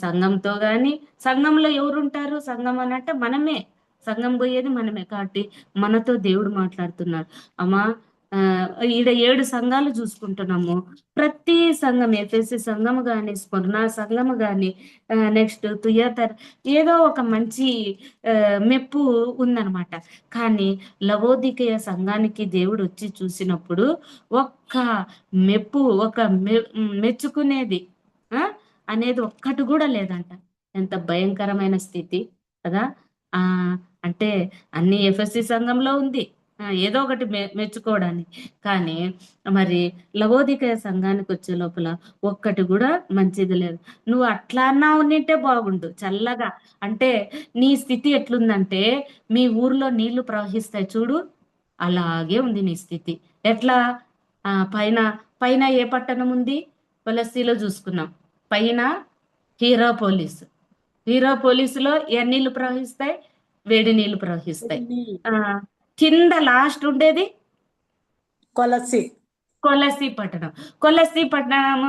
సంఘంతో గాని, సంఘంలో ఎవరు ఉంటారు? సంఘం అని అంటే మనమే, సంఘం పోయేది మనమే కాబట్టి మనతో దేవుడు మాట్లాడుతున్నాడు. అమ్మా ఈడ 7 సంఘాలు చూసుకుంటున్నాము. ప్రతి సంఘం, ఎఫెసీ సంఘము గాని, స్మరణ సంఘము గాని, నెక్స్ట్ తుయతర్ ఏదో ఒక మంచి మెప్పు ఉందనమాట. కానీ లవోదికయ సంఘానికి దేవుడు వచ్చి చూసినప్పుడు ఒక్క మెప్పు, ఒక మెచ్చుకునేది అనేది ఒక్కటి కూడా లేదంట. ఎంత భయంకరమైన స్థితి కదా. అంటే అన్ని ఎఫ్ఎస్సి సంఘంలో ఉంది ఏదో ఒకటి మెచ్చుకోవడానికి, కానీ మరి లవోదికయ సంఘానికి వచ్చే లోపల ఒక్కటి కూడా మంచిది లేదు. నువ్వు అట్లా అన్నా ఉన్నింటే బాగుండు చల్లగా. అంటే నీ స్థితి ఎట్లుందంటే మీ ఊర్లో నీళ్లు ప్రవహిస్తాయి చూడు, అలాగే ఉంది నీ స్థితి. ఎట్లా? పైన పైన ఏ పట్టణం ఉంది? కొలస్సీలో చూసుకున్నాం. పైన హీరాపోలిస్లో ఏ నీళ్లు ప్రవహిస్తాయి? వేడి నీళ్లు ప్రవహిస్తాయి. కింద లాస్ట్ ఉండేది కొలసి పట్టణం. కొలసి పట్టణం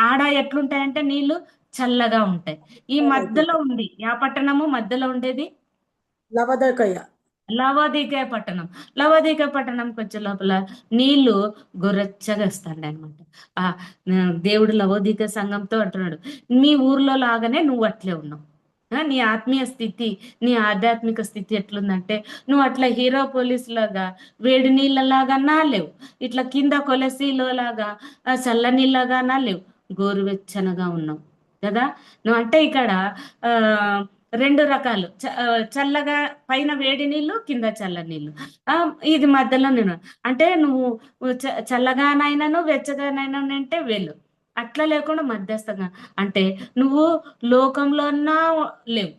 ఆడ ఎట్లుంటాయంటే నీళ్లు చల్లగా ఉంటాయి. ఈ మధ్యలో ఉంది ఆ పట్టణము, మధ్యలో ఉండేది లవోదికయ పట్టణం. లవోదికయ పట్టణంకి వచ్చే లోపల నీళ్లు గొర్రెచ్చగా వస్తాండి అనమాట. దేవుడు లవోదికయ సంఘంతో అంటున్నాడు, మీ ఊర్లో లాగానే నువ్వు అట్లే ఉన్నావు. నీ ఆత్మీయ స్థితి, నీ ఆధ్యాత్మిక స్థితి ఎట్లుందంటే నువ్వు అట్లా హీరాపోలిస్ లాగా వేడి నీళ్ళలాగా నా లేవు, ఇట్లా కింద కొలసీలో లాగా చల్ల నీళ్ళగా నా లేవు, గోరువెచ్చనగా ఉన్నావు కదా. నువ్వు అంటే ఇక్కడ ఆ రెండు రకాలు చల్లగా పైన వేడి నీళ్ళు కింద చల్ల నీళ్ళు, ఇది మధ్యలో నేను అంటే నువ్వు చల్లగానైనాను వెచ్చగానైనా అంటే వెళ్ళు, అట్లా లేకుండా మధ్యస్థంగా అంటే నువ్వు లోకంలోన్నా లేవు,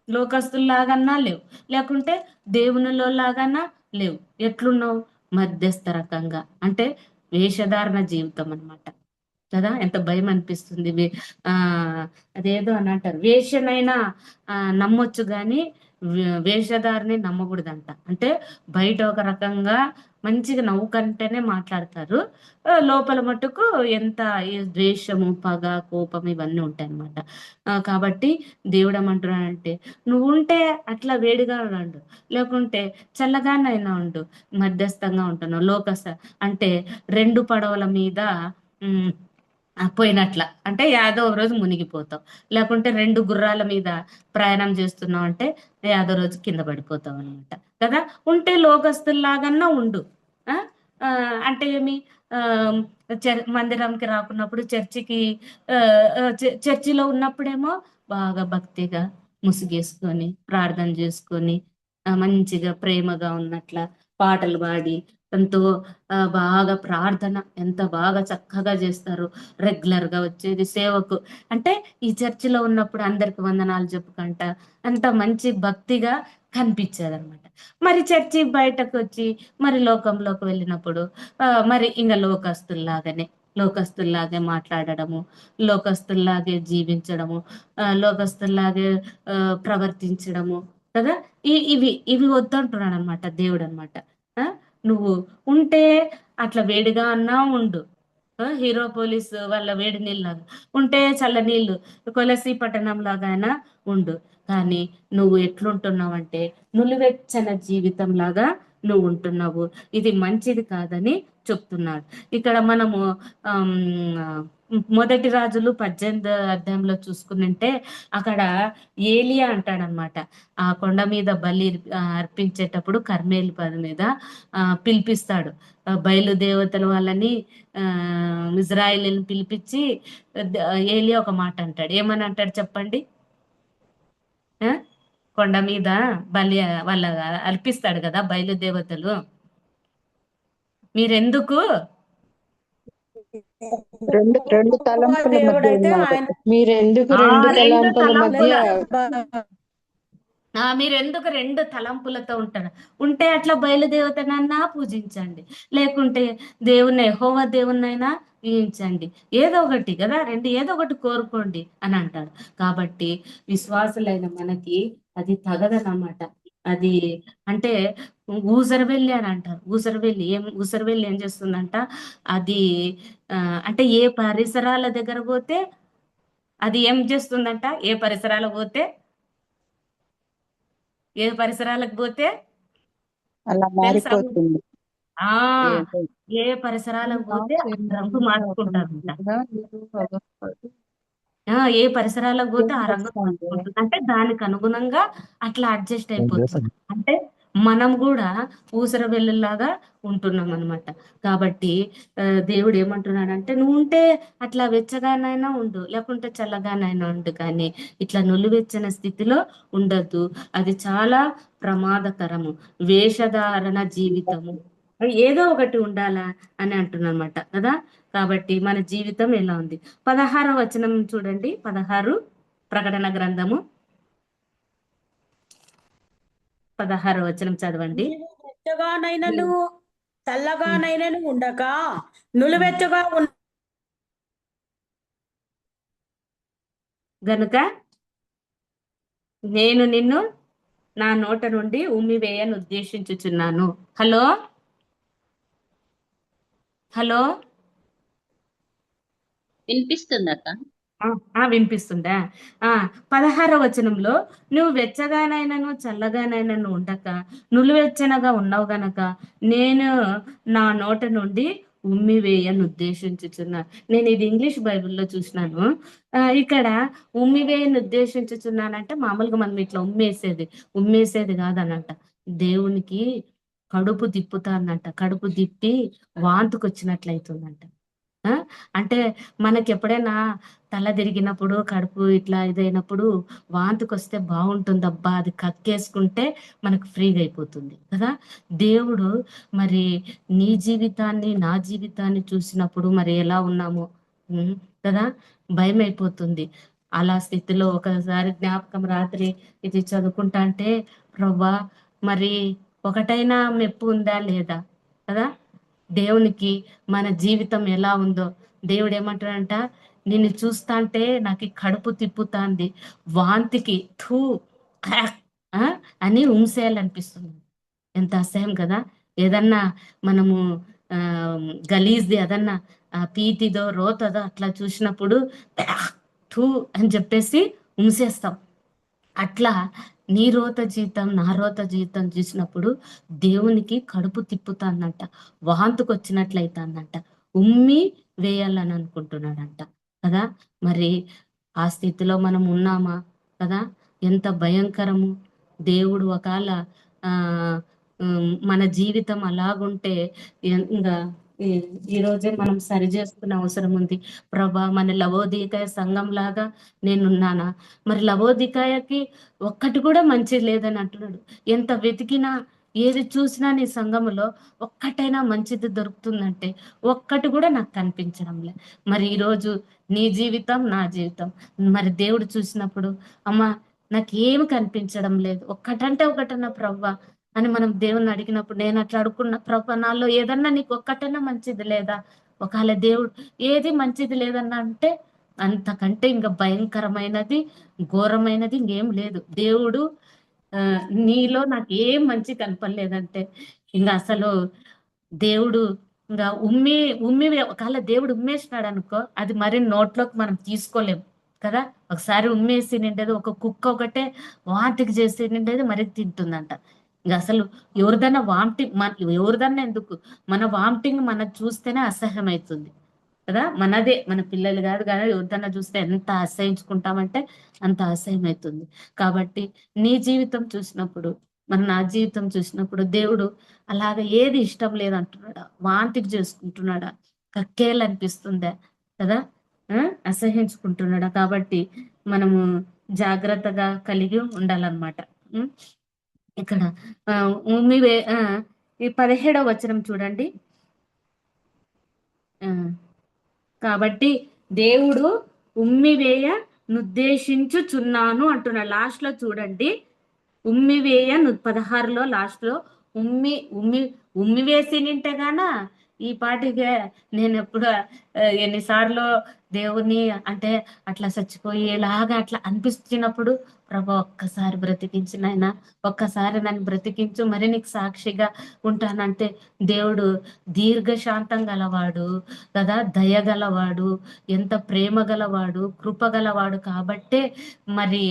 లోకస్తుల్లాగన్నా లేవు, లేకుంటే దేవునిలో లాగన్నా లేవు, ఎట్లున్నావు మధ్యస్థ రకంగా, అంటే వేషధారణ జీవితం అన్నమాట కదా. ఎంత భయం అనిపిస్తుంది. ఆ అదేదో అని అంటారు, వేషనైనా నమ్మొచ్చు కానీ వేషధారిని నమ్మకూడదంట. అంటే బయట ఒక రకంగా మంచిగా నవ్వుకంటేనే మాట్లాడతారు, లోపల మటుకు ఎంత ద్వేషము పగ కోపం ఇవన్నీ ఉంటాయి అన్నమాట. కాబట్టి దేవుడు ఏమంటున్నాడంటే నువ్వు ఉంటే అట్లా వేడిగా ఉండు, లేకుంటే చల్లగానైనా ఉండు, మధ్యస్థంగా ఉంటున్నావు. అంటే రెండు పడవల మీద పోయినట్ల, అంటే యాదో ఒక రోజు మునిగిపోతావు, లేకుంటే రెండు గుర్రాల మీద ప్రయాణం చేస్తున్నావు అంటే యాదో రోజు కింద పడిపోతావు అనమాట కదా. ఉంటే లోకస్తుల్లాగన్నా ఉండు. అంటే ఏమి మందిరంకి రాకున్నప్పుడు చర్చికి చర్చిలో ఉన్నప్పుడేమో బాగా భక్తిగా ముసుగేసుకొని ప్రార్థన చేసుకొని మంచిగా ప్రేమగా ఉన్నట్ల పాటలు పాడి ఎంతో బాగా ప్రార్థన ఎంత బాగా చక్కగా చేస్తారు. రెగ్యులర్ గా వచ్చేది సేవకు, అంటే ఈ చర్చిలో ఉన్నప్పుడు అందరికి వందనాలు చెప్పుకుంటా అంత మంచి భక్తిగా కనిపించేది అనమాట. మరి చర్చి బయటకు వచ్చి మరి లోకంలోకి వెళ్ళినప్పుడు మరి ఇంకా లోకస్తుల్లాగే మాట్లాడడము, లోకస్తుల్లాగే జీవించడము, లోకస్తుల్లాగే ప్రవర్తించడము కదా. ఇవి వద్దంటున్నాడు అనమాట దేవుడు అనమాట. నువ్వు ఉంటే అట్లా వేడిగా అన్నా ఉండు, హీరో పోలీస్ వాళ్ళ వేడి నీళ్ళలాగా ఉంటే చల్ల నీళ్ళు కొలసి పట్టణం లాగా ఉండు, కానీ నువ్వు ఎట్లుంటున్నావు అంటే నులివెచ్చని జీవితం లాగా నువ్వు ఉంటున్నావు, ఇది మంచిది కాదని చెప్తున్నాడు. ఇక్కడ మనము మొదటి రాజులు 18వ అధ్యాయంలో చూసుకున్నంటే అక్కడ ఏలియా అంటాడనమాట, ఆ కొండ మీద బలి అర్పించేటప్పుడు కర్మేలు పది మీద పిలిపిస్తాడు బయలుదేవతల వాళ్ళని, ఇజ్రాయేలీని పిలిపించి ఏలియా ఒక మాట అంటాడు. ఏమని అంటాడు చెప్పండి? కొండ మీద బలి వాళ్ళ అర్పిస్తాడు కదా బయలుదేవతలు, మీరెందుకు రెండు తలంపుల దేవుడైతే మధ్య ఆయన మీరెందుకు ఆ, రెండు రెండు తలంపుల మధ్య మీరెందుకు రెండు తలంపులతో ఉంటారు? ఉంటే అట్లా బయలుదేవతనన్నా పూజించండి, లేకుంటే దేవుని యెహోవా దేవున్నైనా పూజించండి, ఏదో ఒకటి కదా, ఏదో ఒకటి కోరుకోండి అని అంటాడు. కాబట్టి విశ్వాసులైన మనకి అది తగదనమాట. అది అంటే ఊసరవెల్లి అని అంటారు. ఊసరవెల్లి ఏం చేస్తుందంట, అది అంటే ఏ పరిసరాల దగ్గర పోతే అది ఏం చేస్తుందంట, ఏ పరిసరాలకు పోతే అలా తెలుసా? మారిపోతుంది. ఆ ఏ పరిసరాలకు పోతే ఆ రంగు మార్చుకుంటారంట. ఏ పరిసరాలకు పోతే ఆ రంగు మార్చుకుంటుంది, అంటే దానికి అనుగుణంగా అట్లా అడ్జస్ట్ అయిపోతుంది. అంటే మనం కూడా ఊసర వెల్లులాగా ఉంటున్నాం అనమాట. కాబట్టి దేవుడు ఏమంటున్నాడంటే నువ్వు ఉంటే అట్లా వెచ్చగానైనా ఉండు, లేకుంటే చల్లగానైనా ఉండు, కానీ ఇట్లా నులివెచ్చని స్థితిలో ఉండద్దు, అది చాలా ప్రమాదకరము. వేషధారణ జీవితము ఏదో ఒకటి ఉండాలా అని అంటున్నమాట కదా. కాబట్టి మన జీవితం ఎలా ఉంది? 16వ వచనం చూడండి, 16 ప్రకటన గ్రంథము 16వ వచనం చదవండి. వెచ్చగానైనను చల్లగానైనను ఉండక నులివెచ్చగా గనుక నేను నిన్ను నా నోట నుండి ఉమ్మివేయను ఉద్దేశించుచున్నాను. Hello hello వినిపిస్తుందక్క? వినిపిస్తుందా? 16వ వచనంలో నువ్వు వెచ్చగానైనాను చల్లగానైనాను ఉండక నులివెచ్చనగా ఉన్నావు గనక నేను నా నోట నుండి ఉమ్మివేయను ఉద్దేశించుచున్నా. నేను ఇది ఇంగ్లీష్ బైబిల్లో చూసినాను. ఇక్కడ ఉమ్మివేయను ఉద్దేశించుచున్నానంటే మామూలుగా మనం ఇట్లా ఉమ్మేసేది కాదనంట. దేవునికి కడుపు తిప్పుతానంట, కడుపు తిప్పి వాంతుకొచ్చినట్లయితుందంట. ఆ? అంటే మనకి ఎప్పుడైనా తల తిరిగినప్పుడు కడుపు ఇట్లా ఇదైనప్పుడు వాంతికి వస్తే బాగుంటుందబ్బా, అది కక్కేసుకుంటే మనకు ఫ్రీగా అయిపోతుంది కదా. దేవుడు మరి నీ జీవితాన్ని నా జీవితాన్ని చూసినప్పుడు మరి ఎలా ఉన్నామో ఉమ్, కదా, భయం అయిపోతుంది. అలా స్థితిలో ఒకసారి జ్ఞాపకం రాత్రి ఇది చదువుకుంటా అంటే, ప్రభా మరి ఒకటైనా మెప్పు ఉందా లేదా కదా, దేవునికి మన జీవితం ఎలా ఉందో. దేవుడు ఏమంటాడంట, నిన్ను చూస్తాంటే నాకు ఈ కడుపు తిప్పుతాంది, వాంతికి థూ ఖాక్, ఆ అని ఉంసేయాలనిపిస్తుంది. ఎంత అసహ్యం కదా. ఏదన్నా మనము ఆ గలీజ్ది ఏదన్నా పీతిదో రోతదో అట్లా చూసినప్పుడు "యాక్, థూ" అని చెప్పేసి ఉంసేస్తాం. అట్లా నీ రోత జీతం నా రోత జీతం చూసినప్పుడు దేవునికి కడుపు తిప్పుతానంట, వాంతుకు వచ్చినట్లయితానంట, ఉమ్మి వేయాలని అనుకుంటున్నాడంట కదా. మరి ఆ స్థితిలో మనం ఉన్నామా కదా, ఎంత భయంకరము. దేవుడు ఒకవేళ ఆ మన జీవితం అలాగుంటే ఇంకా ఈ రోజే మనం సరి చేసుకునే అవసరం ఉంది. ప్రభా మన లవోదీకాయ సంఘం లాగా నేనున్నానా? మరి లవోదికాయకి ఒక్కటి కూడా మంచిది లేదని అంటున్నాడు. ఎంత వెతికినా ఏది చూసినా నీ సంఘములో ఒక్కటైనా మంచిది దొరుకుతుందంటే ఒక్కటి కూడా నాకు కనిపించడం లే. మరి ఈరోజు నీ జీవితం నా జీవితం మరి దేవుడు చూసినప్పుడు, అమ్మా నాకు ఏమి కనిపించడం లేదు, ఒక్కటంటే ఒకటన్నా ప్రవ్వా అని మనం దేవుణ్ణి అడిగినప్పుడు, నేను అట్లా అడుగుకున్న ప్రభా నాలో ఏదన్నా నీకు ఒక్కటన్నా మంచిది లేదా. ఒకవేళ దేవుడు ఏది మంచిది లేదన్నా అంటే అంతకంటే ఇంకా భయంకరమైనది ఘోరమైనది ఇంకేం లేదు. దేవుడు ఆ నీలో నాకు ఏం మంచి కనపడలేదంటే ఇంకా అసలు దేవుడు ఇంకా ఒకవేళ దేవుడు ఉమ్మేసినాడు అనుకో, అది మరి నోట్లోకి మనం తీసుకోలేం కదా. ఒకసారి ఉమ్మేసి నిండేది ఒక కుక్క ఒకటే వాంతికి చేసి నిండేది మరి తింటుందంట. ఇంకా అసలు ఎవరిదన్నా ఎవరిదన్నా ఎందుకు, మన వామిటింగ్ మనం చూస్తేనే అసహ్యం అవుతుంది కదా. మనదే, మన పిల్లలు కాదు కదా, ఎవరిదన్నా చూస్తే ఎంత అసహించుకుంటామంటే అంత అసహ్యం అవుతుంది. కాబట్టి నీ జీవితం చూసినప్పుడు నా జీవితం చూసినప్పుడు దేవుడు అలాగ ఏది ఇష్టం లేదంటున్నాడా, వాంతికి చేసుకుంటున్నాడా, కక్కేయాలనిపిస్తుందా కదా, అసహించుకుంటున్నాడా. కాబట్టి మనము జాగ్రత్తగా కలిగి ఉండాలన్నమాట. ఉం? ఇక్కడ ఆ, ఉమ్మివే ఈ 17వ వచనం చూడండి. ఆ కాబట్టి దేవుడు ఉమ్మివేయ నుద్దేశించుచున్నాను అంటున్నాడు. లాస్ట్ లో చూడండి, ఉమ్మివేయ 16లో లాస్ట్ లో ఉమ్మి ఉమ్మి ఉమ్మి వేసి నింటే గాన ఈ పాటిగా నేను ఎప్పుడు ఎన్నిసార్లు దేవుని అంటే అట్లా చచ్చిపోయేలాగా అట్లా అనిపిస్తున్నప్పుడు, ప్రభా ఒక్కసారి బ్రతికించు నాయనా, ఒక్కసారి నన్ను బ్రతికించు, మరి నీకు సాక్షిగా ఉంటానంటే దేవుడు దీర్ఘశాంతం గలవాడు కదా, దయ గలవాడు, ఎంత ప్రేమ గలవాడు, కృప గలవాడు కాబట్టే మరి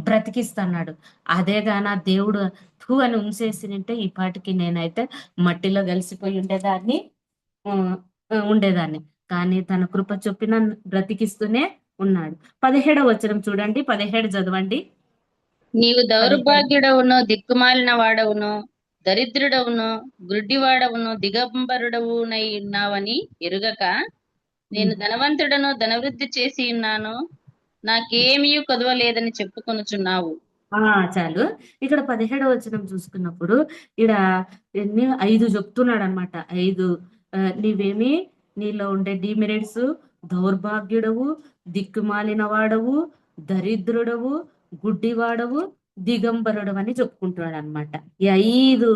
బ్రతికిస్తున్నాడు. అదే గాన దేవుడు తూ అని ఉంచేసినంటే ఈ పాటికి నేనైతే మట్టిలో కలిసిపోయి ఉండేదాన్ని. కానీ తన కృప చొప్పిన బ్రతికిస్తూనే ఉన్నాడు. 17వ వచనం చూడండి, 17 చదవండి. నీవు దౌర్భాగ్యుడవును, దిక్కుమాలిన వాడవును, దరిద్రుడవును, గుడ్డివాడవును, దిగంబరుడవునై ఉన్నావని ఎరుగక, నేను ధనవంతుడను, ధనవృద్ధి చేసి ఉన్నాను, నాకేమీ కొదవలేదని చెప్పుకొనుచున్నావు. చాలు. ఇక్కడ 17వ వచనం చూసుకున్నప్పుడు ఇక్కడ 5 చెప్తున్నాడు అనమాట. 5 నీవేమి, నీలో ఉండే డిమెరిట్స్, దౌర్భాగ్యుడవు, దిక్కుమాలిన వాడవు, దరిద్రుడవు, గుడ్డివాడవు, దిగంబరుడవు అని చెప్పుకుంటున్నాడు అనమాట. ఈ 5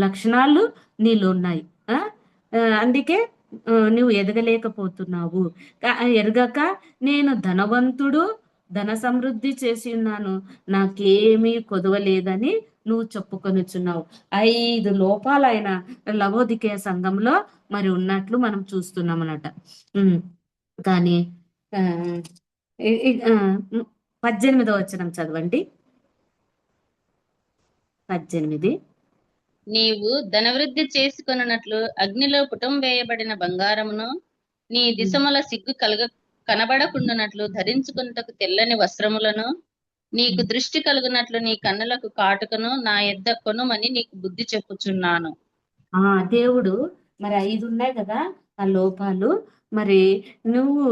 లక్షణాలు నీలో ఉన్నాయి. అందుకే నువ్వు ఎదగలేకపోతున్నావు. ఎరగక నేను ధనవంతుడు, ధన సమృద్ధి చేసి ఉన్నాను, నాకేమీ కొదవలేదని నువ్వు చెప్పుకొనిచున్నావు. 5 లోపాలైన లవోదికేయ సంఘంలో మరి ఉన్నట్లు మనం చూస్తున్నాం అన్నమాట. కానీ 18వ వచనం చదవండి. 18. నీవు ధనవృద్ధి చేసుకొనున్నట్లు అగ్నిలో పుటం వేయబడిన బంగారమును, నీ దిశముల సిగ్గు కనబడకుండానట్లు ధరించుకున్నటకు తెల్లని వస్త్రములను, నీకు దృష్టి కలుగునట్లు నీ కన్నులకు కాటుకను నా యొద్ద కొనుమని నీకు బుద్ధి చెప్పుచున్నాను. దేవుడు మరి 5 ఉన్నాయి కదా ఆ లోపాలు, మరి నువ్వు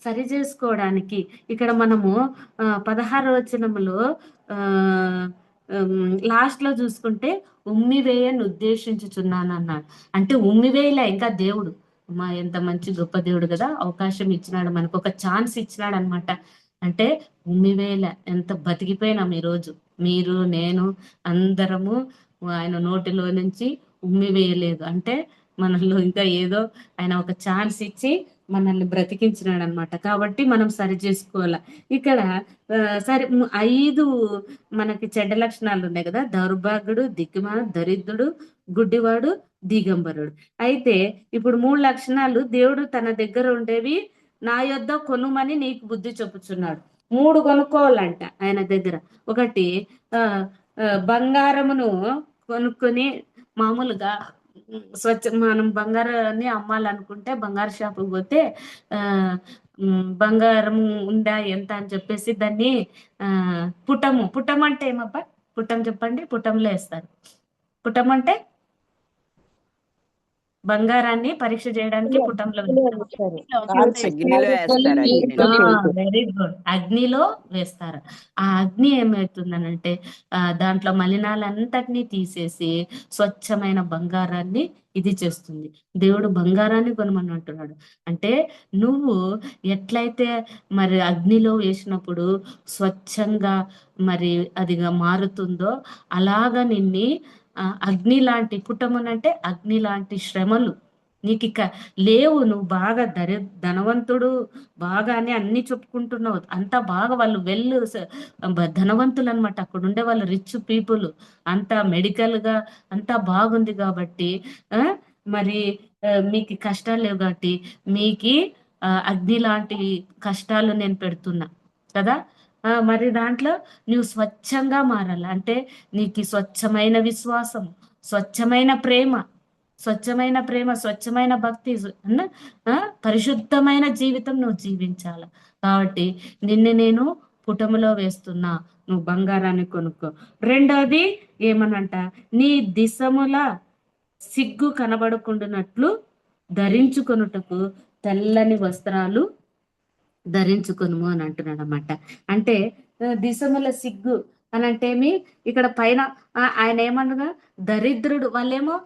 సరి చేసుకోవడానికి ఇక్కడ మనము 16 వచనములో లాస్ట్ లో చూసుకుంటే ఉమ్మివేయని ఉద్దేశించుచున్నాను అన్నాడు. అంటే ఉమ్మివేయలే ఇంకా దేవుడు. మా ఎంత మంచి గొప్ప దేవుడు కదా, అవకాశం ఇచ్చినాడు, మనకు ఒక ఛాన్స్ ఇచ్చినాడు అనమాట. అంటే ఉమ్మివేయలే, ఎంత బతికిపోయినాం ఈరోజు, మీరు నేను అందరము ఆయన నోటిలో నుంచి ఉమ్మి వేయలేదు. అంటే మనలో ఇంకా ఏదో ఆయన ఒక ఛాన్స్ ఇచ్చి మనల్ని బ్రతికించినాడు అనమాట. కాబట్టి మనం సరి చేసుకోవాల. ఇక్కడ సరే 5 మనకి చెడ్డ లక్షణాలు ఉన్నాయి కదా, దౌర్భాగ్యుడు, దిక్కుమాల, దరిద్రుడు, గుడ్డివాడు, దిగంబరుడు. అయితే ఇప్పుడు 3 లక్షణాలు దేవుడు తన దగ్గర ఉండేవి నా యొద్ద కొనుమని నీకు బుద్ధి చెప్పుచున్నాడు. 3 కొనుక్కోవాలంట ఆయన దగ్గర. ఒకటి బంగారమును కొనుక్కొని, మామూలుగా మనం బంగారాన్ని అమ్మాలనుకుంటే బంగారు షాపుకి పోతే బంగారం ఉందా ఎంత అని చెప్పేసి దాన్ని పుటం అంటే ఏమబ్బా, పుటం చెప్పండి, పుటంలో వేస్తారు. పుటం అంటే బంగారాన్ని పరీక్ష చేయడానికి పుటంలో వేస్తారు. వెరీ గుడ్, అగ్నిలో వేస్తారు. ఆ అగ్ని ఏమవుతుందనంటే దాంట్లో మలినాలంతటినీ తీసేసి స్వచ్ఛమైన బంగారాన్ని ఇది చేస్తుంది. దేవుడు బంగారాన్ని కొనమని అంటున్నాడు. అంటే నువ్వు ఎట్లయితే మరి అగ్నిలో వేసినప్పుడు స్వచ్ఛంగా మరి అదిగా మారుతుందో, అలాగా నిన్ని అగ్ని లాంటి పుటమునంటే అగ్ని లాంటి శ్రమలు నీకు ఇక లేవు. నువ్వు బాగా ధనవంతుడు బాగా అని అన్ని చెప్పుకుంటున్నావు, అంతా బాగా వాళ్ళు ధనవంతులు అనమాట. అక్కడ ఉండే వాళ్ళు రిచ్ పీపుల్, అంతా మెడికల్ గా అంతా బాగుంది కాబట్టి మరి మీకు కష్టాలు లేవు కాబట్టి మీకు అగ్ని లాంటి కష్టాలు నేను పెడుతున్నా కదా. మరి దాంట్లో నువ్వు స్వచ్ఛంగా మారాల. అంటే నీకు స్వచ్ఛమైన విశ్వాసం, స్వచ్ఛమైన ప్రేమ, స్వచ్ఛమైన భక్తి, పరిశుద్ధమైన జీవితం నువ్వు జీవించాల. కాబట్టి నేను పుటములో వేస్తున్నా, నువ్వు బంగారాన్ని కొనుక్కో. రెండోది ఏమనంట, నీ దిశముల సిగ్గు కనబడకుండానట్లు ధరించుకొనుటకు తెల్లని వస్త్రాలు ధరించుకొనుము అని అంటున్నాడు అన్నమాట. అంటే దిశముల సిగ్గు అని అంటే ఇక్కడ పైన ఆయన ఏమనగా దరిద్రుడు, వాళ్ళేమో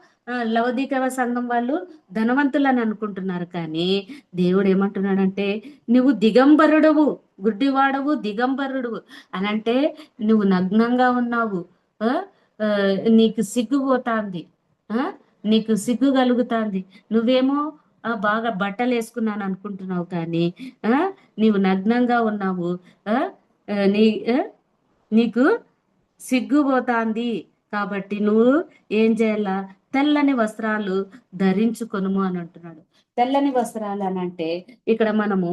లవదీకవ సంఘం వాళ్ళు ధనవంతులని అనుకుంటున్నారు, కానీ దేవుడు ఏమంటున్నాడంటే నువ్వు దిగంబరుడవు, గుడ్డివాడవు, దిగంబరుడు అని అంటే నువ్వు నగ్నంగా ఉన్నావు, నీకు సిగ్గు పోతాంది, నీకు సిగ్గు కలుగుతాంది, నువ్వేమో బాగా బట్టలు వేసుకున్నాను అనుకుంటున్నావు, కానీ నీవు నగ్నంగా ఉన్నావు, నీకు సిగ్గుపోతాంది. కాబట్టి నువ్వు ఏం చేయాలా, తెల్లని వస్త్రాలు ధరించుకొనుము అని అంటున్నాడు. తెల్లని వస్త్రాలు అని అంటే ఇక్కడ మనము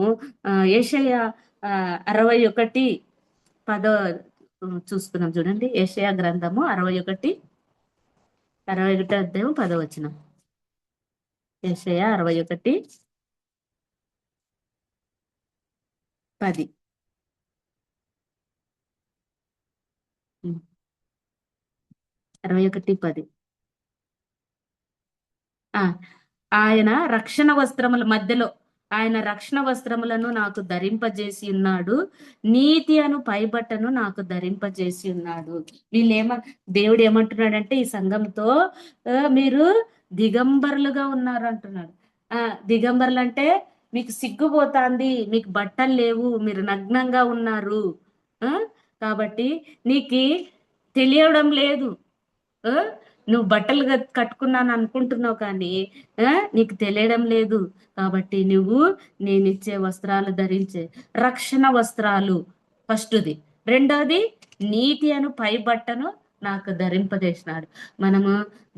యెషయా 61:10 చూసుకున్నాం చూడండి. యెషయా గ్రంథము 61 అధ్యాయం 10వ వచనం. యెషయా 61:10. 61:10. ఆయన రక్షణ వస్త్రముల మధ్యలో ఆయన రక్షణ వస్త్రములను నాకు ధరింపజేసి ఉన్నాడు, నీతి అను పైబట్టను నాకు ధరింపజేసి ఉన్నాడు. దేవుడు ఏమంటున్నాడంటే ఈ సంఘంతో మీరు దిగంబరులుగా ఉన్నారు అంటున్నాడు. దిగంబరులు అంటే మీకు సిగ్గుపోతాంది, మీకు బట్టలు లేవు, మీరు నగ్నంగా ఉన్నారు, కాబట్టి నీకు తెలియడం లేదు, నువ్వు బట్టలు కట్టుకున్నాను అనుకుంటున్నావు, కానీ నీకు తెలియడం లేదు. కాబట్టి నువ్వు నేను ఇచ్చే వస్త్రాలు ధరించే రక్షణ వస్త్రాలు ఫస్ట్ది. రెండోది నీతి అను పై బట్టను నాకు ధరింపజేసినాడు. మనము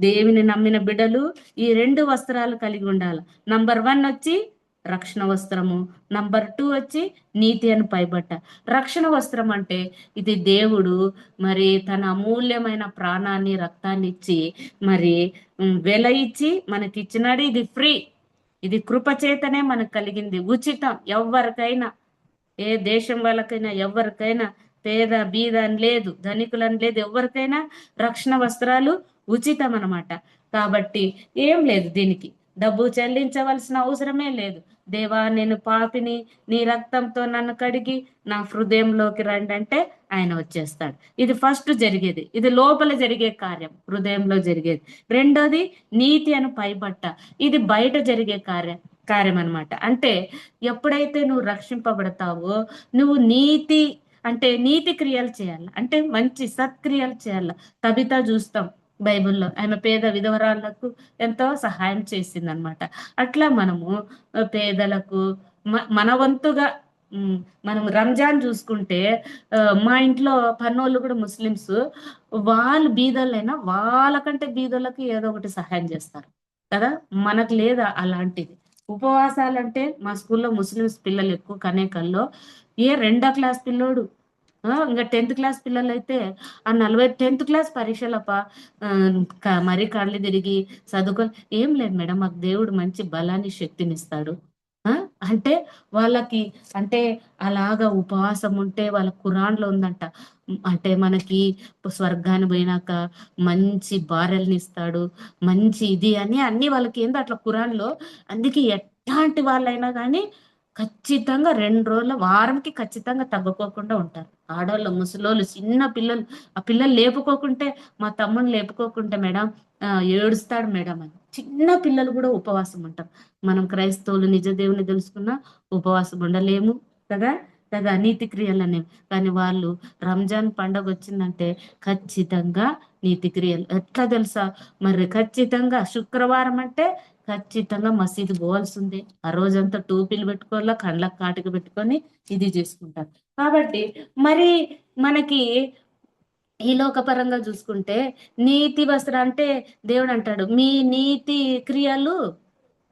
దేవుని నమ్మిన బిడ్డలు ఈ 2 వస్త్రాలు కలిగి ఉండాలి. నంబర్ 1 వచ్చి రక్షణ వస్త్రము, నంబర్ 2 వచ్చి నీతి అని పైబట్ట. రక్షణ వస్త్రం అంటే ఇది దేవుడు మరి తన అమూల్యమైన ప్రాణాన్ని రక్తాన్ని ఇచ్చి మరి వెల ఇచ్చి మనకి ఇచ్చినాడు. ఇది ఫ్రీ, ఇది కృపచేతనే మనకు కలిగింది, ఉచితం. ఎవరికైనా, ఏ దేశం వాళ్ళకైనా, ఎవరికైనా, పేద బీద అని లేదు, ధనికులని లేదు, ఎవరికైనా రక్షణ వస్త్రాలు ఉచితం అన్నమాట. కాబట్టి ఏం లేదు, దీనికి డబ్బు చెల్లించవలసిన అవసరమే లేదు. దేవా నేను పాపిని, నీ రక్తంతో నన్ను కడిగి నా హృదయంలోకి రండి అంటే ఆయన వచ్చేస్తాడు. ఇది ఫస్ట్ జరిగేది, ఇది లోపల జరిగే కార్యం, హృదయంలో జరిగేది. రెండోది నీతి అని పైబట్ట, ఇది బయట జరిగే కార్యం అన్నమాట. అంటే ఎప్పుడైతే నువ్వు రక్షింపబడతావో నువ్వు నీతి అంటే నీతి క్రియలు చేయాలి, అంటే మంచి సత్క్రియలు చేయాలి. తబిత చూస్తాం బైబిల్లో, ఆమె పేద విధవరాళ్లకు ఎంతో సహాయం చేసింది అనమాట. అట్లా మనము పేదలకు మన వంతుగా మనం రంజాన్ చూసుకుంటే మా ఇంట్లో పన్నోళ్ళు కూడా ముస్లిమ్స్, వాళ్ళు బీదోళ్ళైనా వాళ్ళకంటే బీదోళ్ళకి ఏదో ఒకటి సహాయం చేస్తారు కదా. మనకు లేదా అలాంటిది. ఉపవాసాలంటే మా స్కూల్లో ముస్లిమ్స్ పిల్లలు ఎక్కువ కనేకల్లో, ఏ 2వ క్లాస్ పిల్లోడు ఇంకా 10th క్లాస్ పిల్లలు అయితే ఆ 10th క్లాస్ పరీక్షలప మరీ కళ్ళు తిరిగి చదువుకో ఏం లేదు మేడం, మాకు దేవుడు మంచి బలాన్ని శక్తిని ఇస్తాడు అంటే వాళ్ళకి, అంటే అలాగా ఉపవాసం ఉంటే వాళ్ళ ఖురాన్లో ఉందంట, అంటే మనకి స్వర్గాన్ని పోయినాక మంచి భార్యల్ని ఇస్తాడు, మంచి ఇది అని అన్ని వాళ్ళకి ఏందో అట్లా ఖురాన్లో. అందుకే ఎట్లాంటి వాళ్ళైనా కానీ ఖచ్చితంగా 2 రోజుల వారంకి ఖచ్చితంగా తగ్గుకోకుండా ఉంటారు. ఆడవాళ్ళు, ముసలోళ్ళు, చిన్న పిల్లలు, ఆ పిల్లలు లేపుకోకుంటే, మా తమ్ముని లేపుకోకుంటే మేడం ఏడుస్తాడు మేడం అని, చిన్న పిల్లలు కూడా ఉపవాసం ఉంటారు. మనం క్రైస్తవులు నిజ దేవుని తెలుసుకున్నా ఉపవాసం ఉండలేము కదా కదా, నీతి క్రియలు అనేవి. కానీ వాళ్ళు రంజాన్ పండుగ వచ్చిందంటే ఖచ్చితంగా నీతి క్రియలు. ఎట్లా తెలుసా మరి, ఖచ్చితంగా శుక్రవారం అంటే ఖచ్చితంగా మసీదు పోవాల్సిందే. ఆ రోజంతా టోపీలు పెట్టుకోవాలా, కళ్ళకు కాటుక పెట్టుకొని ఇది చేసుకుంటారు. కాబట్టి మరి మనకి ఈ లోకపరంగా చూసుకుంటే నీతి వస్త్రం అంటే దేవుడు అంటాడు, మీ నీతి క్రియలు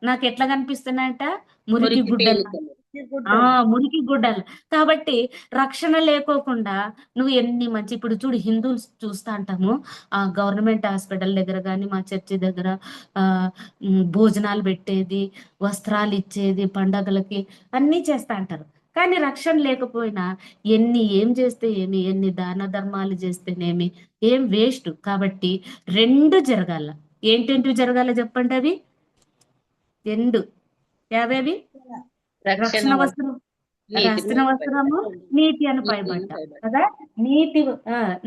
నాకు ఎట్లా కనిపిస్తున్నాయంట, మురికి గుడ్డలు. మురికి గుడ్డలు. కాబట్టి రక్షణ లేకోకుండా నువ్వు ఎన్ని మంచి, ఇప్పుడు చూడు హిందువులు చూస్తా అంటాము ఆ గవర్నమెంట్ హాస్పిటల్ దగ్గర కానీ మా చర్చి దగ్గర భోజనాలు పెట్టేది, వస్త్రాలు ఇచ్చేది, పండగలకి అన్నీ చేస్తా అంటారు. కానీ రక్షణ లేకపోయినా ఏం చేస్తే ఏమి, ఎన్ని దాన ధర్మాలు చేస్తేనేమి ఏం వేస్ట్. కాబట్టి 2 జరగాల. ఏంటేంటివి జరగాల చెప్పండి అవి 2 యావేవి, రక్షణ వస్త్రం, రక్షణ వస్త్రము, నీతి అని పైబడ్డ కదా. నీతి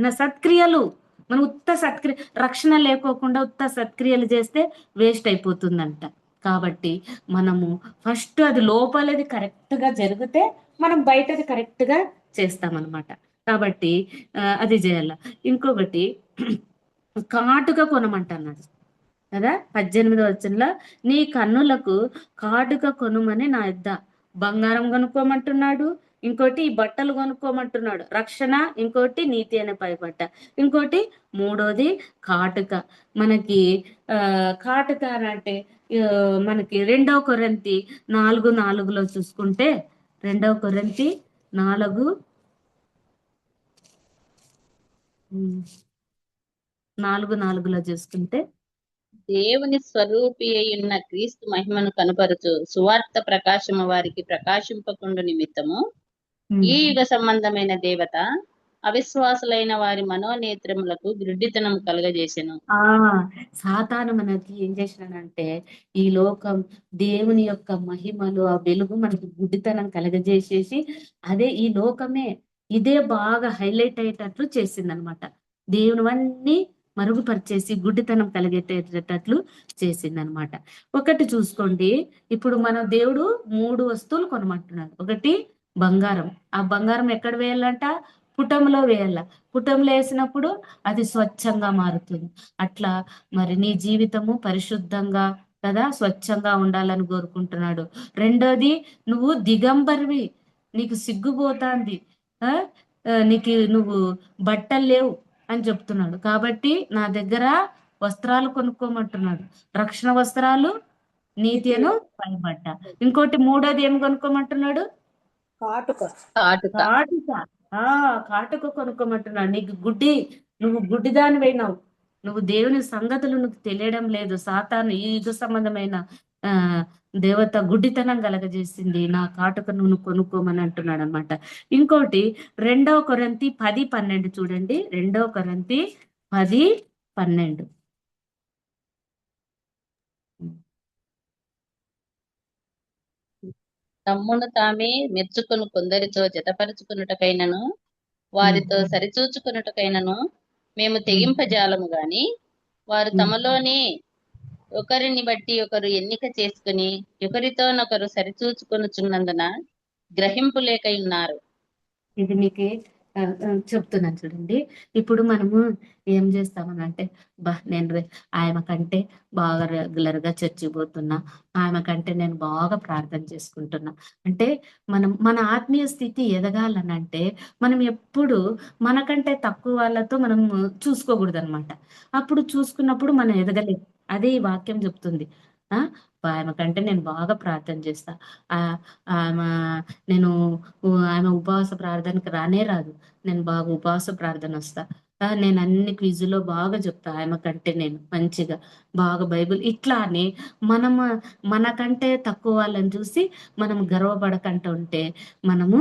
నా సత్క్రియలు, మనం ఉత్త సత్క్రియ, రక్షణ లేకోకుండా ఉత్త సత్క్రియలు చేస్తే వేస్ట్ అయిపోతుందంట. కాబట్టి మనము ఫస్ట్ అది లోపలది కరెక్ట్ గా జరిగితే మనం బయటది కరెక్ట్ గా చేస్తామన్నమాట. కాబట్టి అది చేయాల. ఇంకొకటి కాటుక కొనమంటున్నాడు కదా 18వ వచనంలో, నీ కన్నులకు కాటుక కొనుమని నా యొద్ద బంగారం కొనుక్కోమంటున్నాడు, ఇంకోటి ఈ బట్టలు కొనుక్కోమంటున్నాడు, రక్షణ, ఇంకోటి నీతి అనే పైబట్ట, ఇంకోటి 3వది కాటుక. మనకి కాటుక అంటే మనకి 2వ కొరింథీ 4:4 చూసుకుంటే, 2వ కొరింథీ 4:4 చూసుకుంటే, దేవుని స్వరూపి అయిన క్రీస్తు మహిమను కనపరచు సువార్త ప్రకాశము వారికి ప్రకాశింపకుండు నిమిత్తము ఈ యుగ సంబంధమైన దేవత అవిశ్వాసులైన వారి మనోనేత్రములకు గ్రుడ్డితనం కలుగజేసెను. సాతాను మనకి ఏం చేసినాడంటే, ఈ లోకం దేవుని యొక్క మహిమలు, ఆ వెలుగు మనకి గుడ్డితనం కలగజేసేసి, అదే ఈ లోకమే ఇదే బాగా హైలైట్ అయ్యేటట్లు చేసిందనమాట. దేవునివన్నీ మరుగుపరిచేసి గుడ్డితనం కలిగేటట్లు చేసిందనమాట. ఒకటి చూసుకోండి, ఇప్పుడు మన దేవుడు 3 వస్తువులు కొనమంటున్నాడు. ఒకటి బంగారం. ఆ బంగారం ఎక్కడ వేయాలంట, పుటంలో వేయాల. పుటంలో వేసినప్పుడు అది స్వచ్ఛంగా మారుతుంది. అట్లా మరి నీ జీవితము పరిశుద్ధంగా కదా స్వచ్ఛంగా ఉండాలని కోరుకుంటున్నాడు. రెండోది, నువ్వు దిగంబరివి, నీకు సిగ్గుపోతాంది, నీకు నువ్వు బట్టలు లేవు అని చెప్తున్నాడు. కాబట్టి నా దగ్గర వస్త్రాలు కొనుక్కోమంటున్నాడు, రక్షణ వస్త్రాలు, నీతి అను పైబట్ట. ఇంకోటి 3వది ఏం కొనుక్కోమంటున్నాడు, కాటుక. కాటుక కొనుక్కోమంటున్నాడు. నీకు నువ్వు గుడ్డిదాని పోయినావు, నువ్వు దేవుని సంగతులు నువ్వు తెలియడం లేదు. సాతాను ఈ యుగ సంబంధమైన దేవత గుడ్డితనం కలగజేసింది, నా కాటుక నువ్వు కొనుక్కోమని అంటున్నాడు అనమాట. ఇంకోటి 2వ కొరింథీ 10:12 చూడండి. 2వ కొరింథీ 10:12. తమ్మును తామే మెచ్చుకొని కొందరితో జతపరుచుకున్నటకైనను వారితో సరిచూచుకున్నటకైనను మేము తెగింపజాలము గాని వారు తమలోనే ఒకరిని బట్టి ఒకరు ఎన్నిక చేసుకుని ఒకరితోనొకరు సరిచూచుకొనుచున్నందున గ్రహింపు లేక ఉన్నారు. ఇది మీకు చెప్తున్నాను చూడండి. ఇప్పుడు మనము ఏం చేస్తామని అంటే, నేను ఆమె కంటే బాగా రెగ్యులర్గా చర్చికి పోతున్నా, ఆమె కంటే నేను బాగా ప్రార్థన చేసుకుంటున్నా అంటే మన ఆత్మీయ స్థితి ఎదగాలనంటే మనం ఎప్పుడు మనకంటే తక్కువ వాళ్ళతో మనం చూసుకోకూడదు అనమాట. అప్పుడు చూసుకున్నప్పుడు మనం ఎదగలేము. అదే ఈ వాక్యం చెప్తుంది. ఆమె కంటే నేను బాగా ప్రార్థన చేస్తా, ఆమె నేను ఆమె ఉపవాస ప్రార్థనకి రానే రాదు, నేను బాగా ఉపవాస ప్రార్థన వస్తా, నేను అన్ని క్విజులో బాగా చెప్తా, ఆమె కంటే నేను మంచిగా బాగా బైబిల్ ఇట్లా అని మనకంటే తక్కువ వాళ్ళని చూసి మనం గర్వపడకంటూ ఉంటే మనము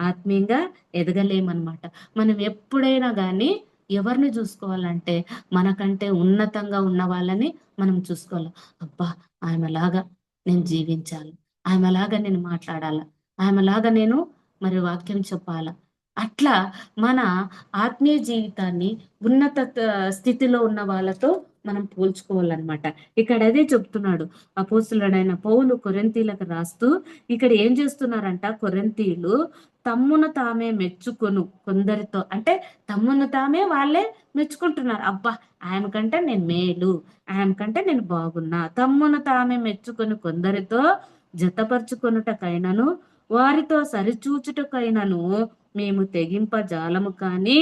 ఆత్మీయంగా ఎదగలేమన్నమాట. మనం ఎప్పుడైనా కానీ ఎవరిని చూసుకోవాలంటే మనకంటే ఉన్నతంగా ఉన్న వాళ్ళని మనం చూసుకోవాలి. అబ్బా, ఆమెలాగా నేను జీవించాలి, ఆమెలాగా నేను మాట్లాడాలా, ఆమెలాగా నేను మరి వాక్యం చెప్పాలా. అట్లా మన ఆత్మీయ జీవితాన్ని ఉన్నత స్థితిలో ఉన్న వాళ్ళతో మనం పోల్చుకోవాలన్నమాట. ఇక్కడ అదే చెప్తున్నాడు అపోస్తులుడైన పౌలు కొరింథీలకు రాస్తూ. ఇక్కడ ఏం చేస్తున్నారంట, కొరింథీయులు తమ్మును తామే మెచ్చుకొను కొందరితో, అంటే తమ్మును తామే వాళ్ళే మెచ్చుకుంటున్నారు. అబ్బా, ఆమె కంటే నేను మేలు, ఆమె కంటే నేను బాగున్నా, తమ్మును తామే మెచ్చుకొని కొందరితో జతపరుచుకొనుటకైనను వారితో సరిచూచుటకైనను మేము తెగింపజాలము. కానీ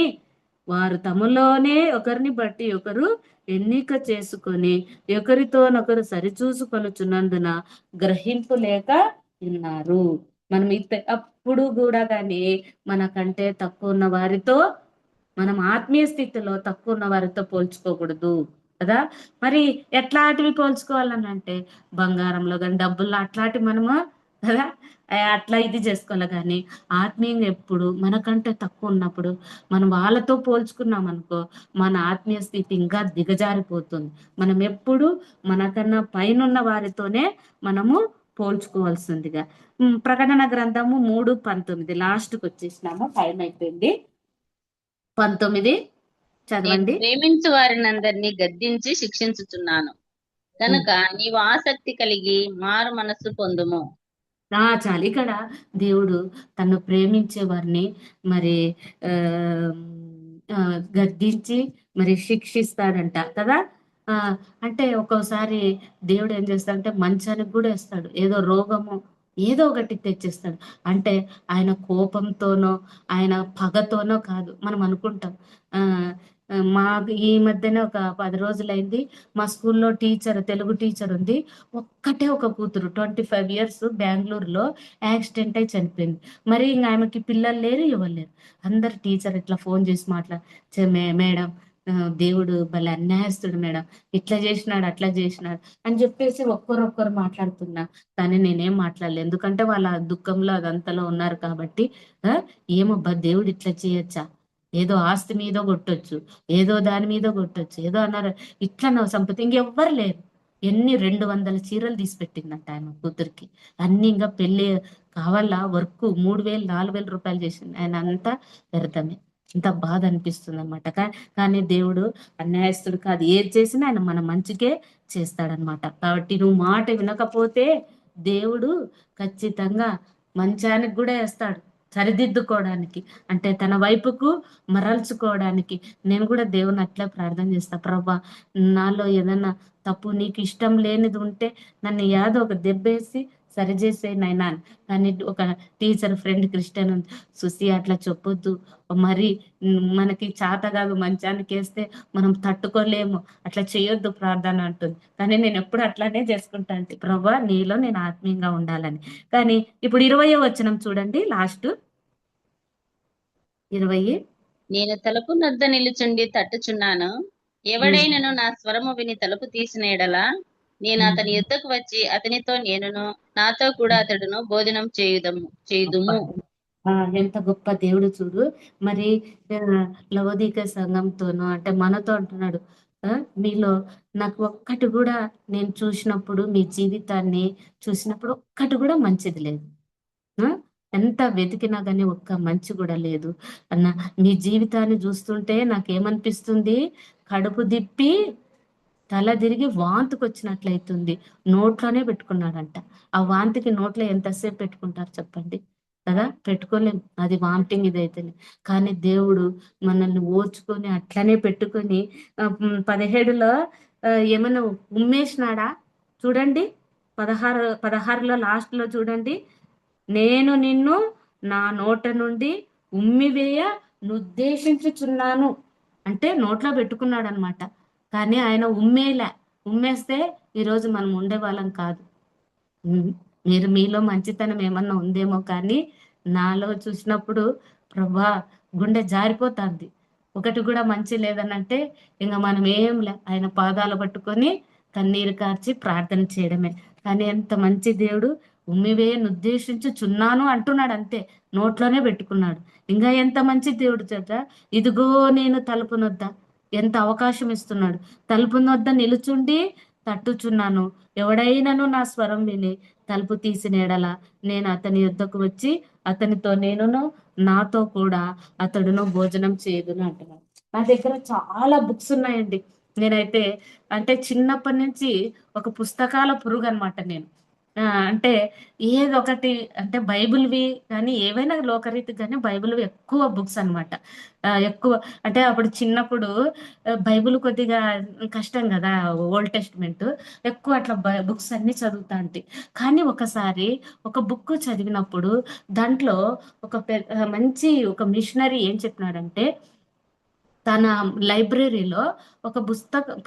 వారు తమలోనే ఒకరిని బట్టి ఒకరు ఎన్నిక చేసుకొని ఒకరితోనొకరు సరిచూసుకొనుచున్నందున గ్రహింపు లేక ఉన్నారు. మనం అప్పుడు కూడా కానీ మనకంటే తక్కువ ఉన్న వారితో, మనం ఆత్మీయ స్థితిలో తక్కువ ఉన్న వారితో పోల్చుకోకూడదు కదా. మరి ఎట్లాంటివి పోల్చుకోవాలని అంటే బంగారంలో కానీ డబ్బుల్లో అట్లాంటివి మనము కదా అట్లా ఇది చేసుకోవాలి. కానీ ఆత్మీయంగా ఎప్పుడు మనకంటే తక్కువ ఉన్నప్పుడు మనం వాళ్ళతో పోల్చుకున్నాం అనుకో మన ఆత్మీయ స్థితి ఇంకా దిగజారిపోతుంది. మనం ఎప్పుడు మనకన్నా పైన వారితోనే మనము పోల్చుకోవాల్సిందిగా. ప్రకటన గ్రంథము 3:19 లాస్ట్కి వచ్చేసినాము, టైం అయిపోయింది. 19 చదవండి. ప్రేమించు వారిని అందరినీ గద్దించి శిక్షించుచున్నాను కనుక నీవు ఆసక్తి కలిగి మారు మనస్సు పొందుము. చాలు. ఇక్కడ దేవుడు తను ప్రేమించే వారిని మరి గద్దించి మరి శిక్షిస్తాడంట కదా. అంటే ఒక్కోసారి దేవుడు ఏం చేస్తాడంటే మంచానికి కూడా వేస్తాడు, ఏదో రోగము ఏదో ఒకటి తెచ్చేస్తాడు. అంటే ఆయన కోపంతోనో ఆయన పగతోనో కాదు. మనం అనుకుంటాం. ఈ మధ్యనే ఒక 10 రోజులైంది మా స్కూల్లో తెలుగు టీచర్ ఉంది, ఒక్కటే ఒక కూతురు 25 years బెంగళూరులో యాక్సిడెంట్ అయి చనిపోయింది. మరి ఇంకా ఆమెకి పిల్లలు లేరు, ఎవరు లేరు. అందరు టీచర్ ఇట్లా ఫోన్ చేసి మేడం దేవుడు భలే అన్యాయస్తుడు మేడం, ఇట్లా చేసినాడు అట్లా చేసినాడు అని చెప్పేసి ఒక్కరొక్కరు మాట్లాడుతున్నా. కానీ నేనేం మాట్లాడలేదు, ఎందుకంటే వాళ్ళ దుఃఖంలో అదంతలో ఉన్నారు కాబట్టి. ఏమబ్బా దేవుడు ఇట్లా చేయొచ్చా, ఏదో ఆస్తి మీద కొట్టొచ్చు, ఏదో దాని మీద కొట్టొచ్చు, ఏదో అన్నారు, ఇట్లా నా సంపత్తి ఇంకెవ్వరు లేరు. 200 చీరలు తీసి పెట్టిందంట ఆయన కూతురికి. అన్ని ఇంకా పెళ్లి కావాలా వర్క్ 3,000-4,000 రూపాయలు చేసింది. ఆయన అంతా వ్యర్థమే. ఇంత బాధ అనిపిస్తుంది అనమాట. కానీ దేవుడు అన్యాయస్తుడు కాదు, ఏది చేసినా ఆయన మన మంచికే చేస్తాడనమాట. కాబట్టి నువ్వు మాట వినకపోతే దేవుడు ఖచ్చితంగా మంచానికి కూడా వేస్తాడు, సరిదిద్దుకోవడానికి, అంటే తన వైపుకు మరల్చుకోవడానికి. నేను కూడా దేవుని అట్లా ప్రార్థన చేస్తా, ప్రభా నాలో ఏదన్నా తప్పు నీకు ఇష్టం లేనిది ఉంటే నన్ను యాదో ఒక దెబ్బేసి సరిచేసే నైనా. కానీ ఒక టీచర్ ఫ్రెండ్ క్రిస్టియన్ ఉంది, సుసి అట్లా చెప్పొద్దు, మరి మనకి చేత కాదు మంచానికి వేస్తే మనం తట్టుకోలేము, అట్లా చేయొద్దు ప్రార్థన అంటుంది. కానీ నేను ఎప్పుడు అట్లానే చేసుకుంటాను, ప్రభా నీలో నేను ఆత్మీయంగా ఉండాలని. కానీ ఇప్పుడు 20వ వచనం చూడండి, లాస్ట్ 20. నేను తలుపు నద్ద నిలుచుండి తట్టుచున్నాను, ఎవడైనను నా స్వరము విని తలుపు తీసిన ఎడల నేను అతని యుద్ధకు వచ్చి అతనితో నేనును నాతో కూడా అతడును భోజనం చేయుదుము. ఎంత గొప్ప దేవుడు చూడు. మరి లవోదిక సంఘంతోనూ అంటే మనతో అంటున్నాడు, మీలో నాకు ఒక్కటి కూడా నేను చూసినప్పుడు, మీ జీవితాన్ని చూసినప్పుడు ఒక్కటి కూడా మంచిది లేదు. ఆ? ఎంత వెతికినా కానీ ఒక్క మంచి కూడా లేదు అన్న. మీ జీవితాన్ని చూస్తుంటే నాకేమనిపిస్తుంది, కడుపు దిప్పి తల తిరిగి వాంతికి వచ్చినట్లయితుంది. నోట్లోనే పెట్టుకున్నాడంట. ఆ వాంతికి నోట్లో ఎంతసేపు పెట్టుకుంటారు చెప్పండి కదా, పెట్టుకోలేం. అది వామిటింగ్ ఇదైతేనే. కానీ దేవుడు మనల్ని ఓర్చుకొని అట్లనే పెట్టుకొని 17లో ఏమన్నా ఉమ్మేసినాడా చూడండి. 16లో లాస్ట్ లో చూడండి, నేను నిన్ను నా నోట నుండి ఉమ్మివేయ నుద్దేశించుచున్నాను అంటే నోట్లో పెట్టుకున్నాడు అనమాట. కానీ ఆయన ఉమ్మేస్తే ఈరోజు మనం ఉండేవాళ్ళం కాదు. మీరు మీలో మంచితనం ఏమన్నా ఉందేమో కానీ నాలో చూసినప్పుడు ప్రభా గుండె జారిపోతుంది. ఒకటి కూడా మంచి లేదనంటే ఇంకా మనం ఆయన పాదాలు పట్టుకొని కన్నీరు కార్చి ప్రార్థన చేయడమే. కానీ ఎంత మంచి దేవుడు, ఉద్దేశించుచున్నాను అంటున్నాడు అంతే, నోట్లోనే పెట్టుకున్నాడు. ఇంకా ఎంత మంచి దేవుడు చేత, ఇదిగో నేను తలుపునొద్ద, ఎంత అవకాశం ఇస్తున్నాడు. తలుపునొద్ద నిలుచుండి తట్టుచున్నాను, ఎవడైనాను నా స్వరం విని తలుపు తీసిన ఎడల నేను అతని యుద్ధకు వచ్చి అతనితో నేనును నాతో కూడా అతడును భోజనం చేయదును అంటున్నాడు. నా దగ్గర చాలా బుక్స్ ఉన్నాయండి. నేనైతే అంటే చిన్నప్పటి నుంచి ఒక పుస్తకాల పురుగు అనమాట నేను. అంటే ఏదొకటి అంటే బైబిల్వి కానీ ఏవైనా లోకరీతి కానీ బైబిల్వి ఎక్కువ బుక్స్ అనమాట. ఎక్కువ అంటే అప్పుడు చిన్నప్పుడు బైబిల్ కొద్దిగా కష్టం కదా, ఓల్డ్ టెస్ట్మెంట్ ఎక్కువ అట్లా బుక్స్ అన్ని చదువుతా అంటే. కానీ ఒకసారి ఒక బుక్ చదివినప్పుడు దాంట్లో ఒక మంచి ఒక మిషనరీ ఏం చెప్పినాడంటే, తన లైబ్రరీలో ఒక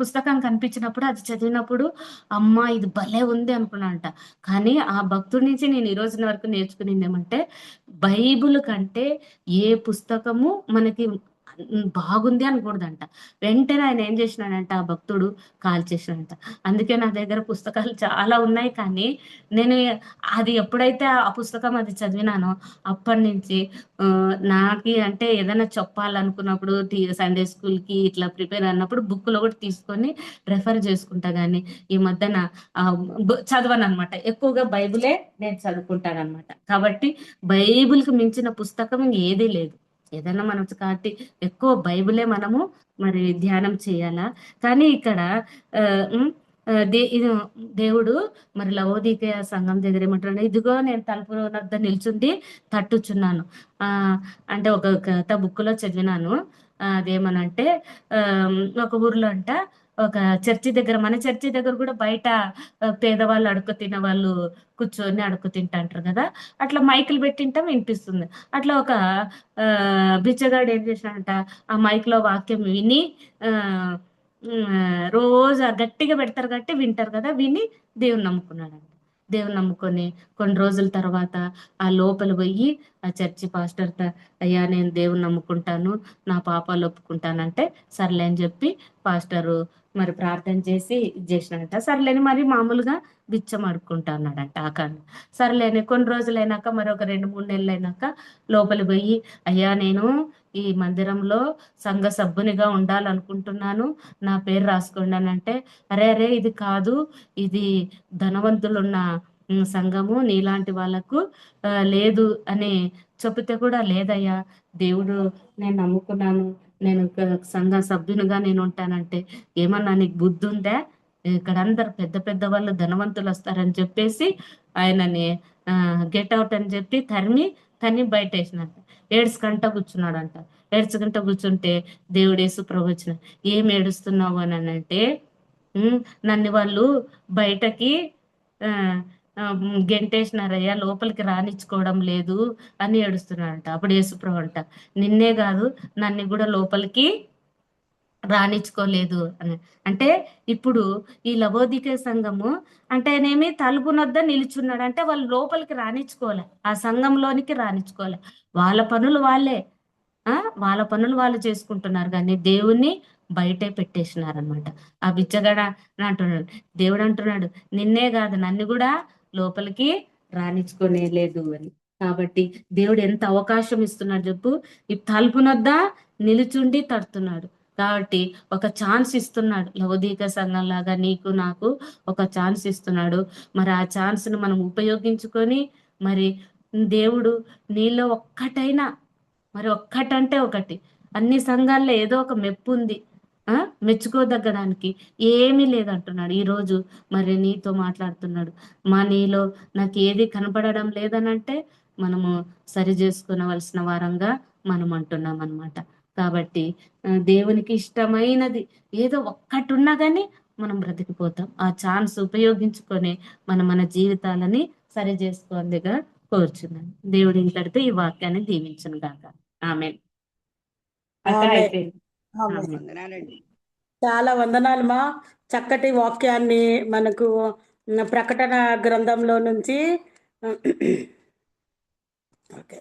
పుస్తకం కనిపించినప్పుడు అది చదివినప్పుడు అమ్మా ఇది భలే ఉంది అనుకున్నాంట. కానీ ఆ భక్తుడి నుంచి నేను ఈ రోజున వరకు నేర్చుకునేది ఏమంటే, బైబిల్ కంటే ఏ పుస్తకము మనకి బాగుంది అనకూడదంట. వెంటనే ఆయన ఏం చేసినాడంట, ఆ భక్తుడు కాల్చేసినాడంట. అందుకే నా దగ్గర పుస్తకాలు చాలా ఉన్నాయి. కానీ నేను అది ఎప్పుడైతే ఆ పుస్తకం అది చదివినానో అప్పటి నుంచి నాకి అంటే ఏదైనా చెప్పాలనుకున్నప్పుడు సండే స్కూల్కి ఇట్లా ప్రిపేర్ అన్నప్పుడు బుక్లో కూడా తీసుకొని రెఫర్ చేసుకుంటా. కానీ ఈ మధ్యన చదవను అనమాట. ఎక్కువగా బైబిలే నేను చదువుకుంటాను అనమాట. కాబట్టి బైబిల్కి మించిన పుస్తకం ఏదీ లేదు. ఏదైనా మనం కాబట్టి ఎక్కువ బైబిలే మనము మరి ధ్యానం చేయాలా. కానీ ఇక్కడ దేవుడు మరి లవోదికయ సంఘం దగ్గర ఏమంటున్నాడు, ఇదిగో నేను తలుపు వద్ద నిల్చుండి తట్టుచున్నాను. అంటే ఒక కథ బుక్లో చదివినాను. అదేమనంటే ఒక ఊర్లో అంట ఒక చర్చి దగ్గర, మన చర్చి దగ్గర కూడా బయట పేదవాళ్ళు అడుక్కు తినే వాళ్ళు కూర్చొని అడుక్కు తింటాంటారు కదా, అట్లా మైకులు పెట్టింటాం వినిపిస్తుంది. అట్లా ఒక బిచ్చగాడు ఏం చేసినాడంట, ఆ మైక్లో వాక్యం విని రోజు గట్టిగా పెడతారు కాబట్టి వింటారు కదా, విని దేవుని నమ్ముకున్నాడంట. దేవుని నమ్ముకొని కొన్ని రోజుల తర్వాత ఆ లోపల పోయి ఆ చర్చి పాస్టర్తో, అయ్యా నేను దేవుని నమ్ముకుంటాను, నా పాపాలు ఒప్పుకుంటానంటే సర్లే అని చెప్పి పాస్టరు మరి ప్రార్థన చేసి చేసినాడంట. సర్లేని మరి మామూలుగా బిచ్చం అడుక్కుంటా అన్నాడంట ఆ కాలం. సర్లేని కొన్ని రోజులైనాక మరి ఒక 2-3 నెలలు అయినాక లోపలి పోయి, అయ్యా నేను ఈ మందిరంలో సంఘ సభ్యునిగా ఉండాలనుకుంటున్నాను, నా పేరు రాసుకోండి అని అంటే, అరే ఇది కాదు, ఇది ధనవంతులున్న సంఘము, నీలాంటి వాళ్ళకు లేదు అని చెబితే కూడా, లేదయ్యా దేవుడు నేను నమ్ముకున్నాను, నేను సంఘ సభ్యునిగా నేను ఉంటానంటే, ఏమన్నా నీకు బుద్ధి ఉందా, ఇక్కడ అందరు పెద్ద పెద్ద వాళ్ళు ధనవంతులు వస్తారని చెప్పేసి ఆయనని గెట్ అవుట్ అని చెప్పి తన్ని బయట వేసినట్ట. ఏడ్చుకుంటా కూర్చున్నాడంట. ఏడ్చుకుంటా కూర్చుంటే దేవుడు యేసు ప్రభు వచ్చిన, ఏం ఏడుస్తున్నావు అని అంటే, నన్ను వాళ్ళు బయటకి గెంటేసినారయ్యా, లోపలికి రానిచ్చుకోవడం లేదు అని ఏడుస్తున్నాడంట. అప్పుడు యేసుప్రభు అంట, నిన్నే కాదు నన్ను కూడా లోపలికి రానిచ్చుకోలేదు అని. అంటే ఇప్పుడు ఈ లవోదికయ సంఘము అంటేనేమి తలుపునొద్ద నిలుచున్నాడు అంటే వాళ్ళు లోపలికి రానిచ్చుకోలే, ఆ సంఘంలోనికి రానిచ్చుకోలే. వాళ్ళ పనులు వాళ్ళు చేసుకుంటున్నారు, కానీ దేవుణ్ణి బయటే పెట్టేసినారనమాట. ఆ బిచ్చగాడ అంటున్నాడు, దేవుడు అంటున్నాడు, నిన్నే కాదు నన్ను కూడా లోపలికి రానిచ్చుకోనే లేదు అని. కాబట్టి దేవుడు ఎంత అవకాశం ఇస్తున్నాడు చెప్పు, ఈ తలుపునొద్ద నిలుచుండి తడుతున్నాడు. కాబట్టి ఒక ఛాన్స్ ఇస్తున్నాడు. లవోదికయ సంఘం లాగా నీకు నాకు ఒక ఛాన్స్ ఇస్తున్నాడు. మరి ఆ ఛాన్స్ను మనం ఉపయోగించుకొని మరి దేవుడు నీలో ఒక్కటైనా, మరి ఒక్కటంటే ఒకటి, అన్ని సంఘాల్లో ఏదో ఒక మెప్పు ఉంది, మెచ్చుకోదగ్గడానికి ఏమీ లేదంటున్నాడు. ఈరోజు మరి నీతో మాట్లాడుతున్నాడు. నీలో నాకు ఏది కనపడడం లేదనంటే మనము సరి చేసుకునవలసిన వారంగా మనం అంటున్నాం అన్నమాట. కాబట్టి దేవునికి ఇష్టమైనది ఏదో ఒక్కటి ఉన్నా కానీ మనం బ్రతికిపోతాం. ఆ ఛాన్స్ ఉపయోగించుకొని మన జీవితాలని సరి చేసుకోందిగా కోరుచున్నాను. దేవుడి ఇంతటితో ఈ వాక్యాన్ని దీవించును గాక. ఆమేన్. అక్క ఆమేన్. అయిపోయింది. ఆమేన్. ఆమేన్. చాలా వందనాలు మా చక్కటి వాక్యాన్ని మనకు ప్రకటన గ్రంథంలో నుంచి ఓకే